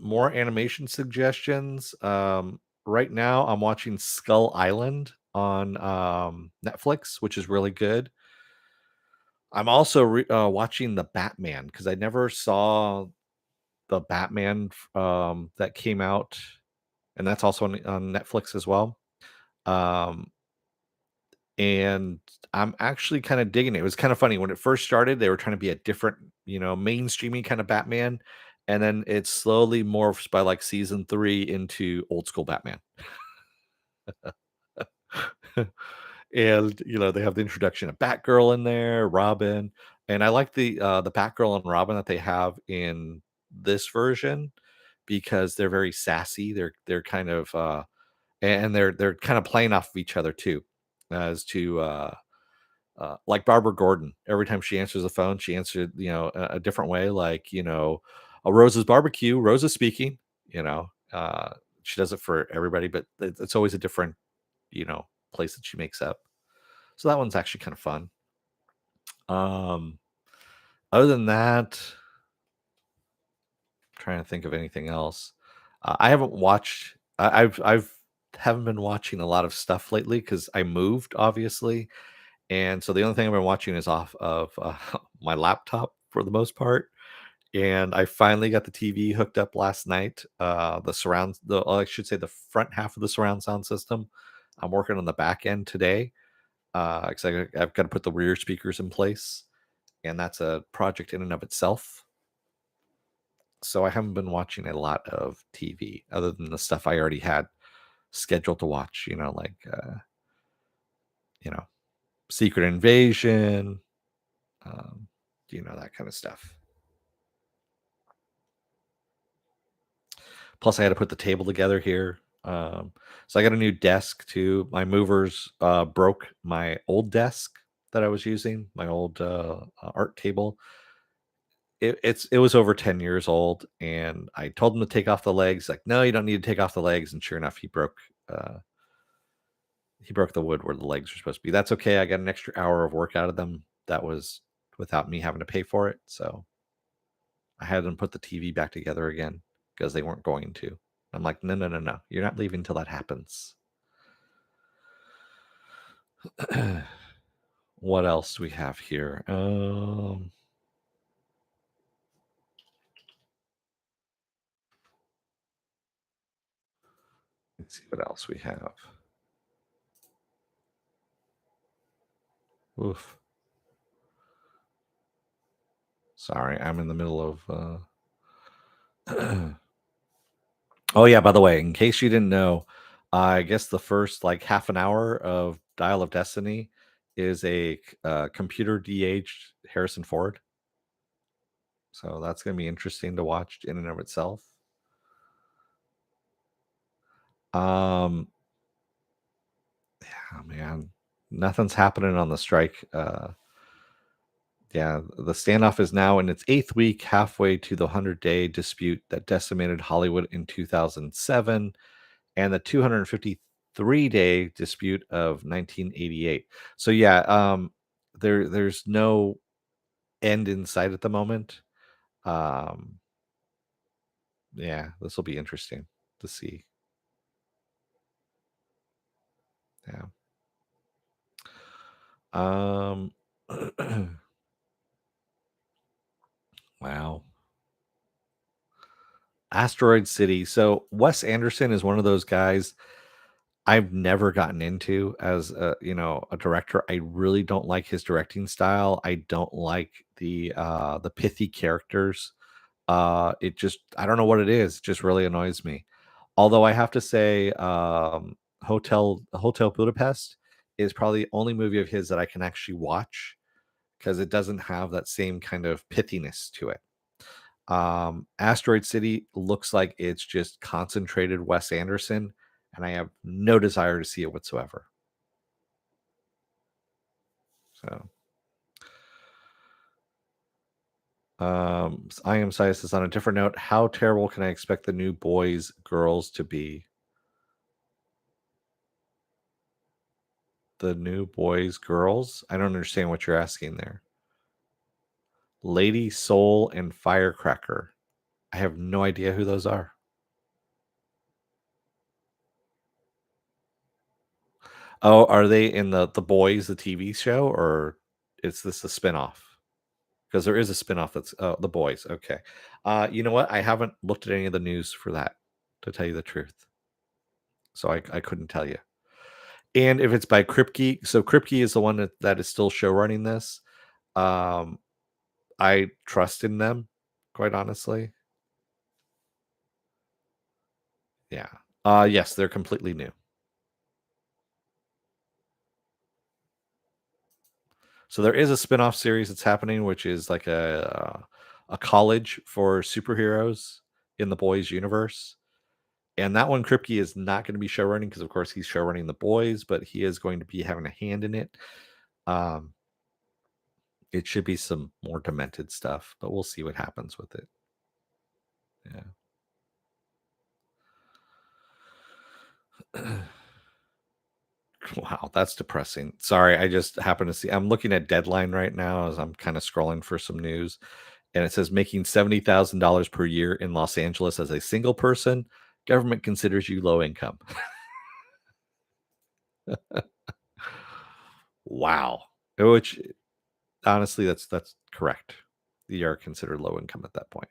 More animation suggestions. Right now I'm watching Skull Island on Netflix, which is really good. I'm also watching the Batman because I never saw the Batman that came out, and that's also on Netflix as well. Um, and I'm actually kind of digging it. It was kind of funny when it first started. They were trying to be a different, mainstreamy kind of Batman, and then it slowly morphs by like season 3 into old school Batman. And they have the introduction of Batgirl in there, Robin, and I like the Batgirl and Robin that they have in this version because they're very sassy. They're kind of and they're kind of playing off of each other too, as to like Barbara Gordon. Every time she answers the phone, she answered a different way. Like a Rose's barbecue. Rose is speaking. She does it for everybody, but it's always a different place that she makes up. So that one's actually kind of fun. Um, Other than that, trying to think of anything else. I haven't watched. I've haven't been watching a lot of stuff lately because I moved, obviously, and so the only thing I've been watching is off of my laptop for the most part. And I finally got the TV hooked up last night. I should say the front half of the surround sound system. I'm working on the back end today because I've got to put the rear speakers in place, and that's a project in and of itself. So I haven't been watching a lot of TV other than the stuff I already had scheduled to watch. Like you know, Secret Invasion, um, that kind of stuff. Plus, I had to put the table together here. So I got a new desk too. My movers broke my old desk that I was using, my old art table, It was over 10 years old, and I told him to take off the legs, like, "No, you don't need to take off the legs," and sure enough, he broke the wood where the legs were supposed to be. That's okay, I got an extra hour of work out of them. That was without me having to pay for it, so I had them put the TV back together again because they weren't going to. I'm like, "No, no, no, no. You're not leaving till that happens." What else do we have here? Let's see what else we have. Oof. Sorry, I'm in the middle of Oh yeah, by the way, in case you didn't know, I guess the first like half an hour of Dial of Destiny is a computer de-aged Harrison Ford. So that's going to be interesting to watch in and of itself. Um, yeah, man, nothing's happening on the strike. Yeah, the standoff is now in its eighth week, halfway to the 100-day dispute that decimated Hollywood in 2007 and the 253-day dispute of 1988. So yeah, there's no end in sight at the moment. Um, yeah, this will be interesting to see. Yeah. Um, wow. Asteroid City. So Wes Anderson is one of those guys I've never gotten into as a director. I really don't like his directing style. I don't like the pithy characters. It just I don't know what it is. It just really annoys me. Although I have to say, Hotel Budapest is probably the only movie of his that I can actually watch because it doesn't have that same kind of pithiness to it. Asteroid City looks like it's just concentrated Wes Anderson, and I have no desire to see it whatsoever. So, I am Sias is on a different note. How terrible can I expect the new boys, girls to be? The new boys, girls? I don't understand what you're asking there. Lady Soul and Firecracker. I have no idea who those are. Oh, are they in the Boys, the TV show, or is this a spinoff? Because there is a spinoff that's the Boys. Okay. You know what? I haven't looked at any of the news for that, to tell you the truth. So I couldn't tell you. And if it's by Kripke, so Kripke is the one that is still show running this. Um, I trust in them, quite honestly. Yeah. Yes, they're completely new. So there is a spin-off series that's happening, which is like a college for superheroes in the Boys universe. And that one, Kripke is not going to be showrunning because, of course, he's showrunning the Boys, but he is going to be having a hand in it. Um, it should be some more demented stuff, but we'll see what happens with it. Yeah. Wow, that's depressing. Sorry, I just happened to see. I'm looking at Deadline right now as I'm kind of scrolling for some news, and it says making $70,000 per year in Los Angeles as a single person, government considers you low income. Wow. Which honestly, that's correct. You are considered low income at that point.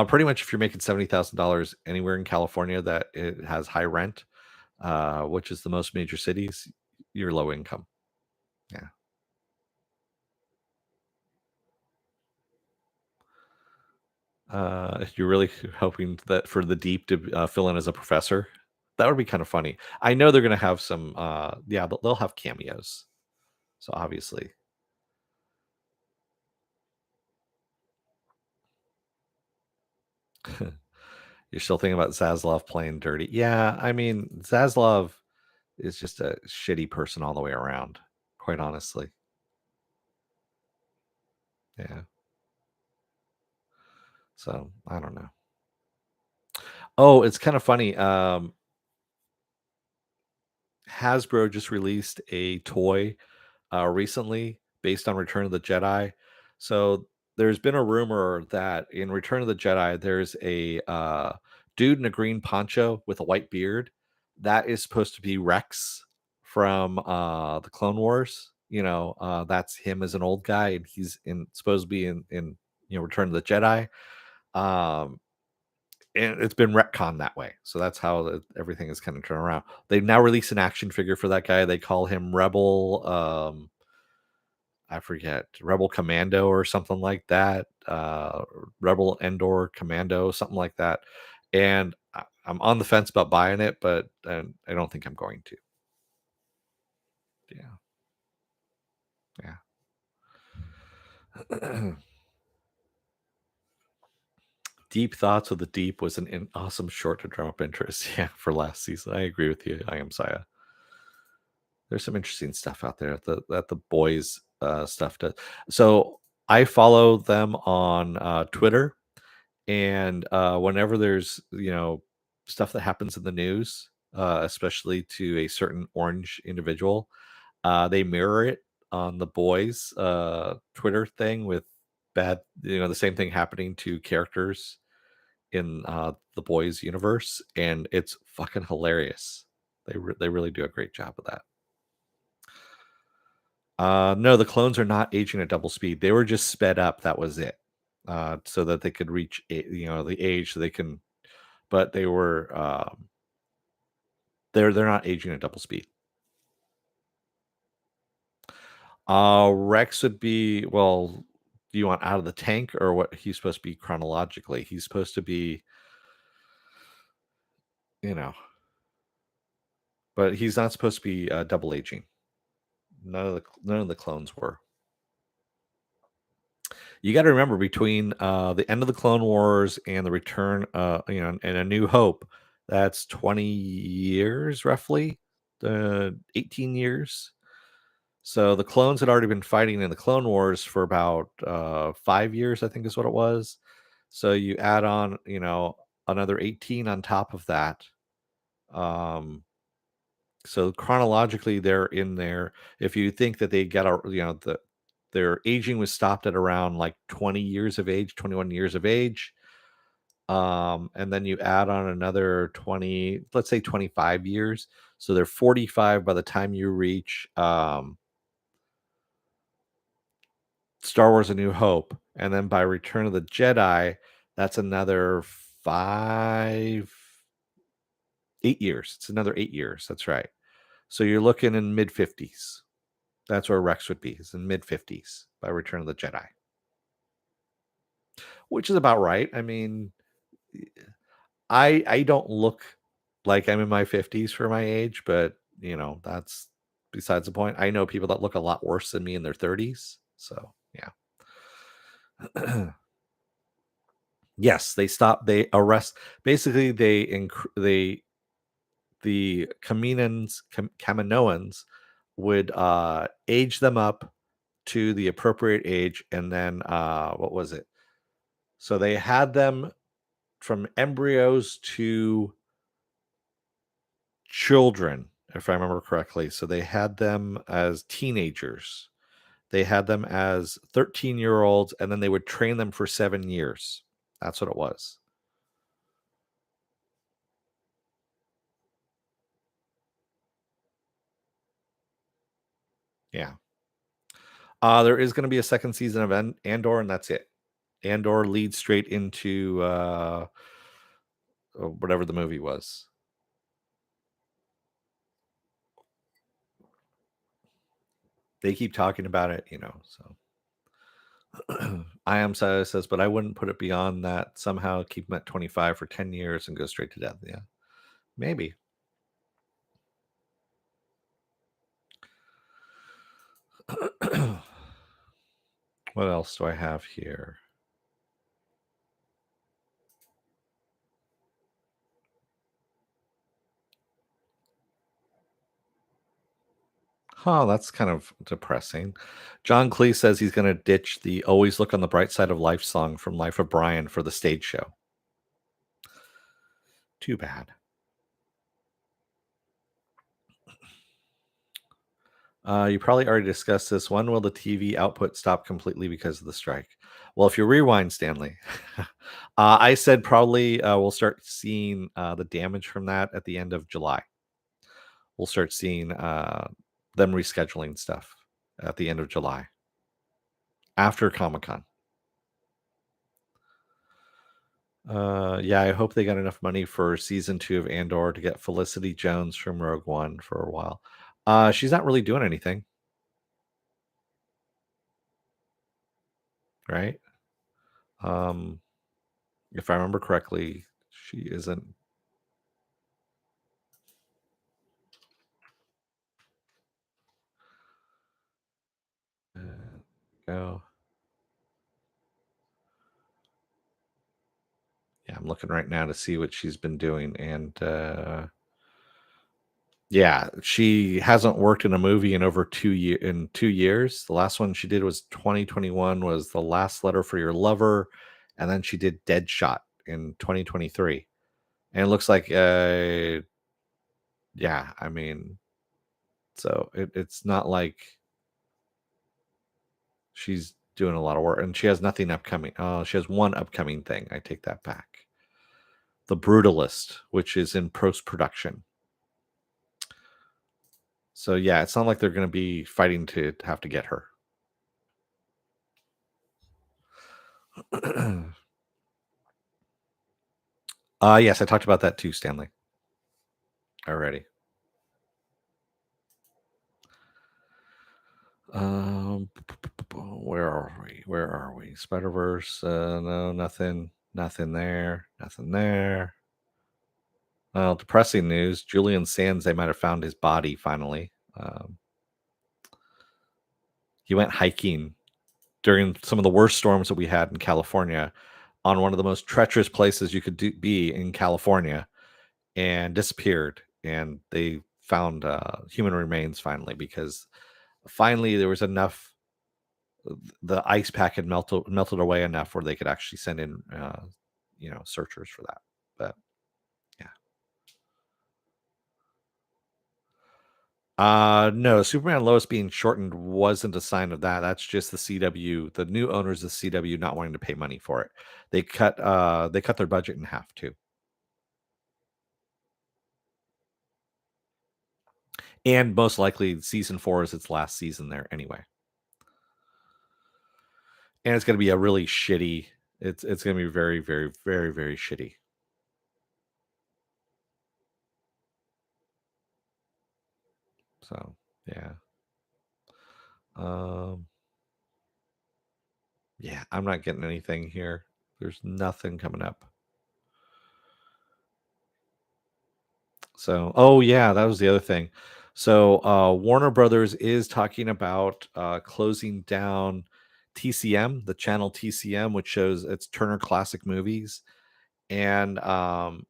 Pretty much, if you're making $70,000 anywhere in California that it has high rent, which is the most major cities, you're low income. Yeah. You're really hoping that for the deep to fill in as a professor. That would be kind of funny. I know they're going to have some. Yeah, they'll have cameos. So obviously, you're still thinking about Zaslav playing dirty. Yeah, I mean Zaslav is just a shitty person all the way around. Quite honestly. Yeah. So I don't know. Oh, it's kind of funny. Hasbro just released a toy recently based on Return of the Jedi. So there's been a rumor that in Return of the Jedi, there's a dude in a green poncho with a white beard. That is supposed to be Rex from the Clone Wars. That's him as an old guy, and he's in supposed to be in Return of the Jedi. Um, and it's been retconned that way. So that's how everything is kind of turned around. They've now released an action figure for that guy. They call him Rebel. I forget, Rebel Commando or something like that. Rebel Endor Commando, something like that. And I'm on the fence about buying it, but I don't think I'm going to. Yeah. Deep Thoughts of the Deep was an awesome short to drum up interest. Yeah, for last season. I agree with you. I am Saya. There's some interesting stuff out there that the boys stuff does. So I follow them on Twitter, and whenever there's stuff that happens in the news, especially to a certain orange individual, they mirror it on the boys Twitter thing with bad, the same thing happening to characters in the boys universe, and it's fucking hilarious. They really do a great job of that. No, the clones are not aging at double speed. They were just sped up. That was it, so that they could reach, the age so they can. But they were, they're not aging at double speed. Rex would be, well. Do you want out of the tank or what he's supposed to be chronologically? He's supposed to be, you know, but he's not supposed to be double aging. None of the clones were. You got to remember between the end of the Clone Wars and the return, and A New Hope, that's 20 years roughly, 18 years. So the clones had already been fighting in the Clone Wars for about 5 years, I think is what it was. So you add on, another 18 on top of that. Um, so chronologically, they're in there. If you think that they got their aging was stopped at around like 20 years of age, 21 years of age. And then you add on another 20, let's say 25 years. So they're 45 by the time you reach Star Wars A New Hope. And then by Return of the Jedi, that's another 8 years. It's another 8 years. That's right. So you're looking in mid 50s. That's where Rex would be, is in mid 50s by Return of the Jedi, which is about right. I mean, I don't look like I'm in my 50s for my age, but that's besides the point. I know people that look a lot worse than me in their 30s. So yeah. Yes, they arrest, basically they the Kaminoans would age them up to the appropriate age, and then what was it? So they had them from embryos to children, if I remember correctly. So they had them as teenagers. They had them as 13-year-olds, and then they would train them for 7 years. That's what it was. Yeah. There is going to be a second season of Andor, and that's it. Andor leads straight into whatever the movie was. They keep talking about it, so. I am Saya says, but I wouldn't put it beyond that. Somehow keep them at 25 for 10 years and go straight to death. Yeah, maybe. What else do I have here? Oh, that's kind of depressing. John Cleese says he's going to ditch the "Always Look on the Bright Side of Life" song from Life of Brian for the stage show. Too bad. You probably already discussed this. When will the TV output stop completely because of the strike? Well, if you rewind, Stanley, I said probably we'll start seeing the damage from that at the end of July. We'll start seeing them rescheduling stuff at the end of July after Comic Con. Yeah, I hope they got enough money for season 2 of Andor to get Felicity Jones from Rogue One for a while. She's not really doing anything, right? Um, if I remember correctly, she isn't. Go. Yeah, I'm looking right now to see what she's been doing, and yeah, she hasn't worked in a movie in over 2 years. The last one she did was 2021, was The Last Letter for Your Lover, and then she did Deadshot in 2023. And it looks like, yeah, I mean, so it's not like she's doing a lot of work, and she has nothing upcoming. Oh, she has one upcoming thing. I take that back. The Brutalist, which is in post production. So yeah, it's not like they're going to be fighting to have to get her. Yes, I talked about that too, Stanley, already. Where are we? Where are we? Spider Verse? No, nothing. Nothing there. Nothing there. Well, depressing news. Julian Sands, they might have found his body finally. He went hiking during some of the worst storms that we had in California on one of the most treacherous places you could be in California, and disappeared. And they found human remains finally, because finally there was enough. The ice pack had melted away enough where they could actually send in, searchers for that. But yeah. No, Superman and Lois being shortened wasn't a sign of that. That's just the CW, the new owners of CW not wanting to pay money for it. They cut their budget in half too. And most likely season 4 is its last season there anyway. And it's going to be a really shitty, it's going to be very, very, very, very shitty. So, yeah. Um yeah, I'm not getting anything here. There's nothing coming up. So, oh yeah, that was the other thing. So, Warner Brothers is talking about closing down TCM, the channel TCM, which shows its Turner Classic Movies. And so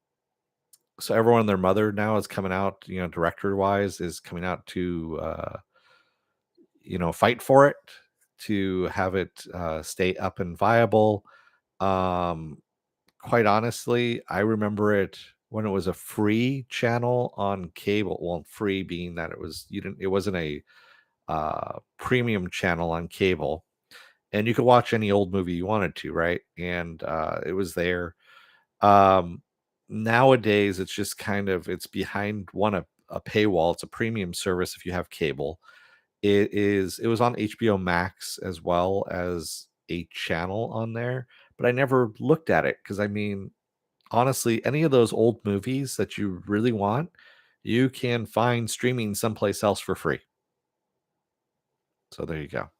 everyone and their mother now is coming out, director wise, is coming out to fight for it, to have it stay up and viable. Um, Quite honestly, I remember it when it was a free channel on cable. Well, free being that it wasn't a premium channel on cable, and you could watch any old movie you wanted to, right? And it was there. Um, Nowadays, it's just it's behind a paywall. It's a premium service if you have cable. It was on HBO Max as well as a channel on there, but I never looked at it because, I mean, honestly, any of those old movies that you really want, you can find streaming someplace else for free. So there you go.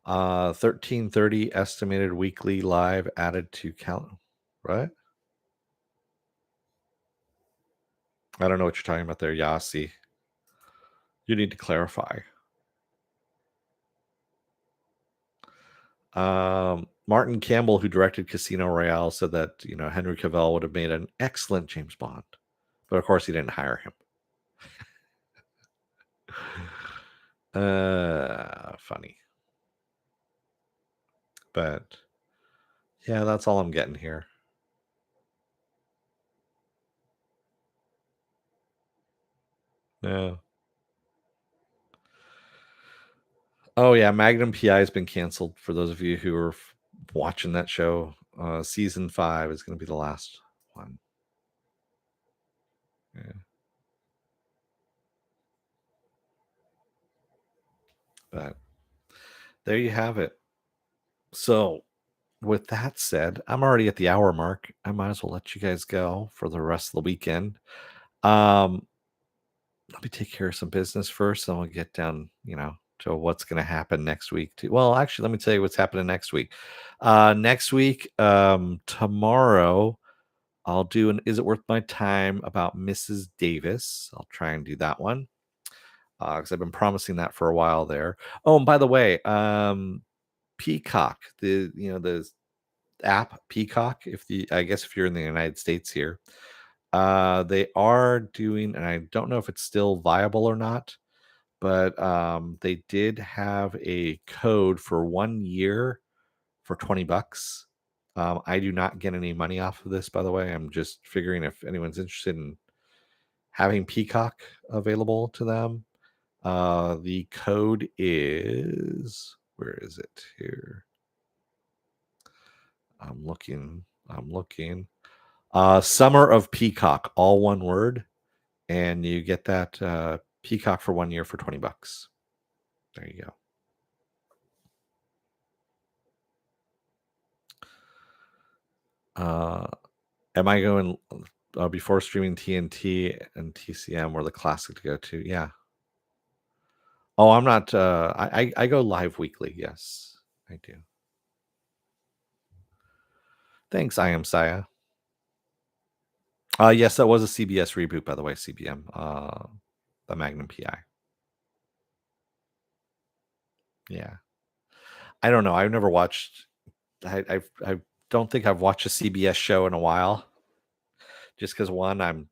1330 estimated weekly live added to count. Right? I don't know what you're talking about there, Yasi. You need to clarify. Martin Campbell, who directed Casino Royale, said that Henry Cavill would have made an excellent James Bond, but of course he didn't hire him. Funny, but yeah, that's all I'm getting here. No. Oh yeah, Magnum PI has been canceled. For those of you who are watching that show, season 5 is going to be the last one. Yeah. But there you have it. So, with that said, I'm already at the hour mark. I might as well let you guys go for the rest of the weekend. Um, Let me take care of some business first, and we'll get down, to what's going to happen next week. Too. Well, actually, let me tell you what's happening next week. Next week, tomorrow, I'll do an Is It Worth My Time about Mrs. Davis. I'll try and do that one because I've been promising that for a while there. Oh, and by the way, Peacock, the app Peacock. I guess if you're in the United States here, they are doing, and I don't know if it's still viable or not, but they did have a code for 1 year for $20. I do not get any money off of this, by the way. I'm just figuring if anyone's interested in having Peacock available to them. The code is, where is it here? I'm looking. Summer of Peacock, all one word, and you get that Peacock for 1 year for $20. There you go. Am I going before streaming TNT and TCM were the classic to go to? Yeah. Oh, I'm not. I go live weekly. Yes, I do. Thanks, I am Saya. Yes, that was a CBS reboot, by the way. CBM, the Magnum PI. Yeah, I don't know. I've never watched. I don't think I've watched a CBS show in a while. Just because one, I'm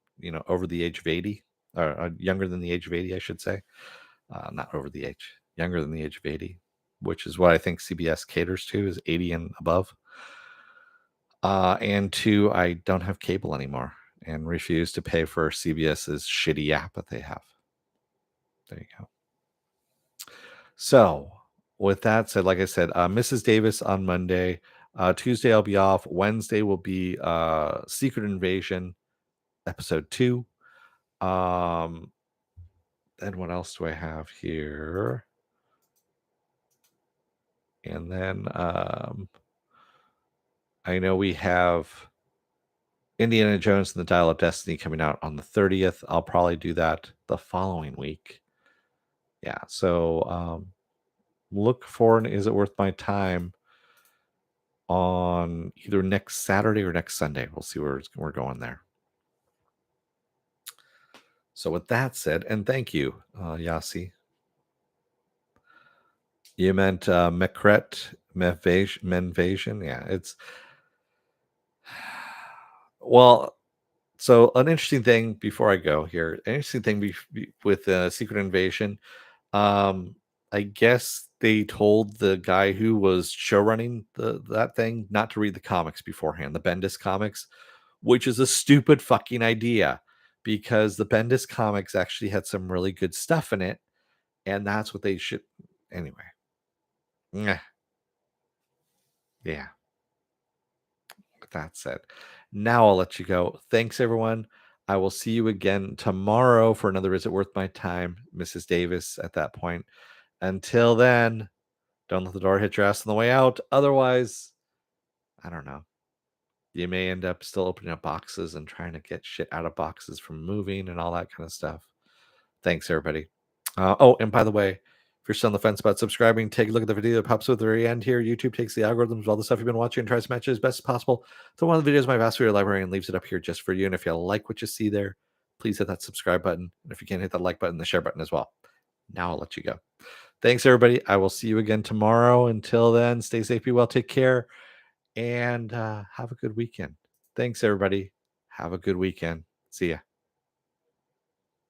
over the age of 80, or younger than the age of 80, I should say. Not over the age, younger than the age of 80, which is what I think CBS caters to, is 80 and above. And two, I don't have cable anymore and refuse to pay for CBS's shitty app that they have. There you go. So, with that said, like I said, Mrs. Davis on Monday. Tuesday, I'll be off. Wednesday will be Secret Invasion, episode 2. And what else do I have here? And then I know we have Indiana Jones and the Dial of Destiny coming out on the 30th. I'll probably do that the following week. Yeah, so look for an Is It Worth My Time on either next Saturday or next Sunday. We'll see where we're going there. So with that said, and thank you, Yasi. You meant Mekret Menvasion? Yeah, it's well. So an interesting thing before I go here, an interesting thing with Secret Invasion. I guess they told the guy who was showrunning that thing not to read the comics beforehand, the Bendis comics, which is a stupid fucking idea because the Bendis comics actually had some really good stuff in it, and that's what they should. Anyway, yeah. With that said, now I'll let you go. Thanks, everyone. I will see you again tomorrow for another Is It Worth My Time, Mrs. Davis, at that point. Until then, don't let the door hit your ass on the way out. Otherwise, I don't know. You may end up still opening up boxes and trying to get shit out of boxes from moving and all that kind of stuff. Thanks, everybody. Oh, and by the way, if you're still on the fence about subscribing, take a look at the video that pops up at the very end here. YouTube takes the algorithms of all the stuff you've been watching and tries to match it as best as possible to one of the videos in my vast video library and leaves it up here just for you. And if you like what you see there, please hit that subscribe button. And if you can't hit that like button, the share button as well. Now I'll let you go. Thanks, everybody. I will see you again tomorrow. Until then, stay safe, be well, take care. and have a good weekend. Thanks, everybody. Have a good weekend. See ya.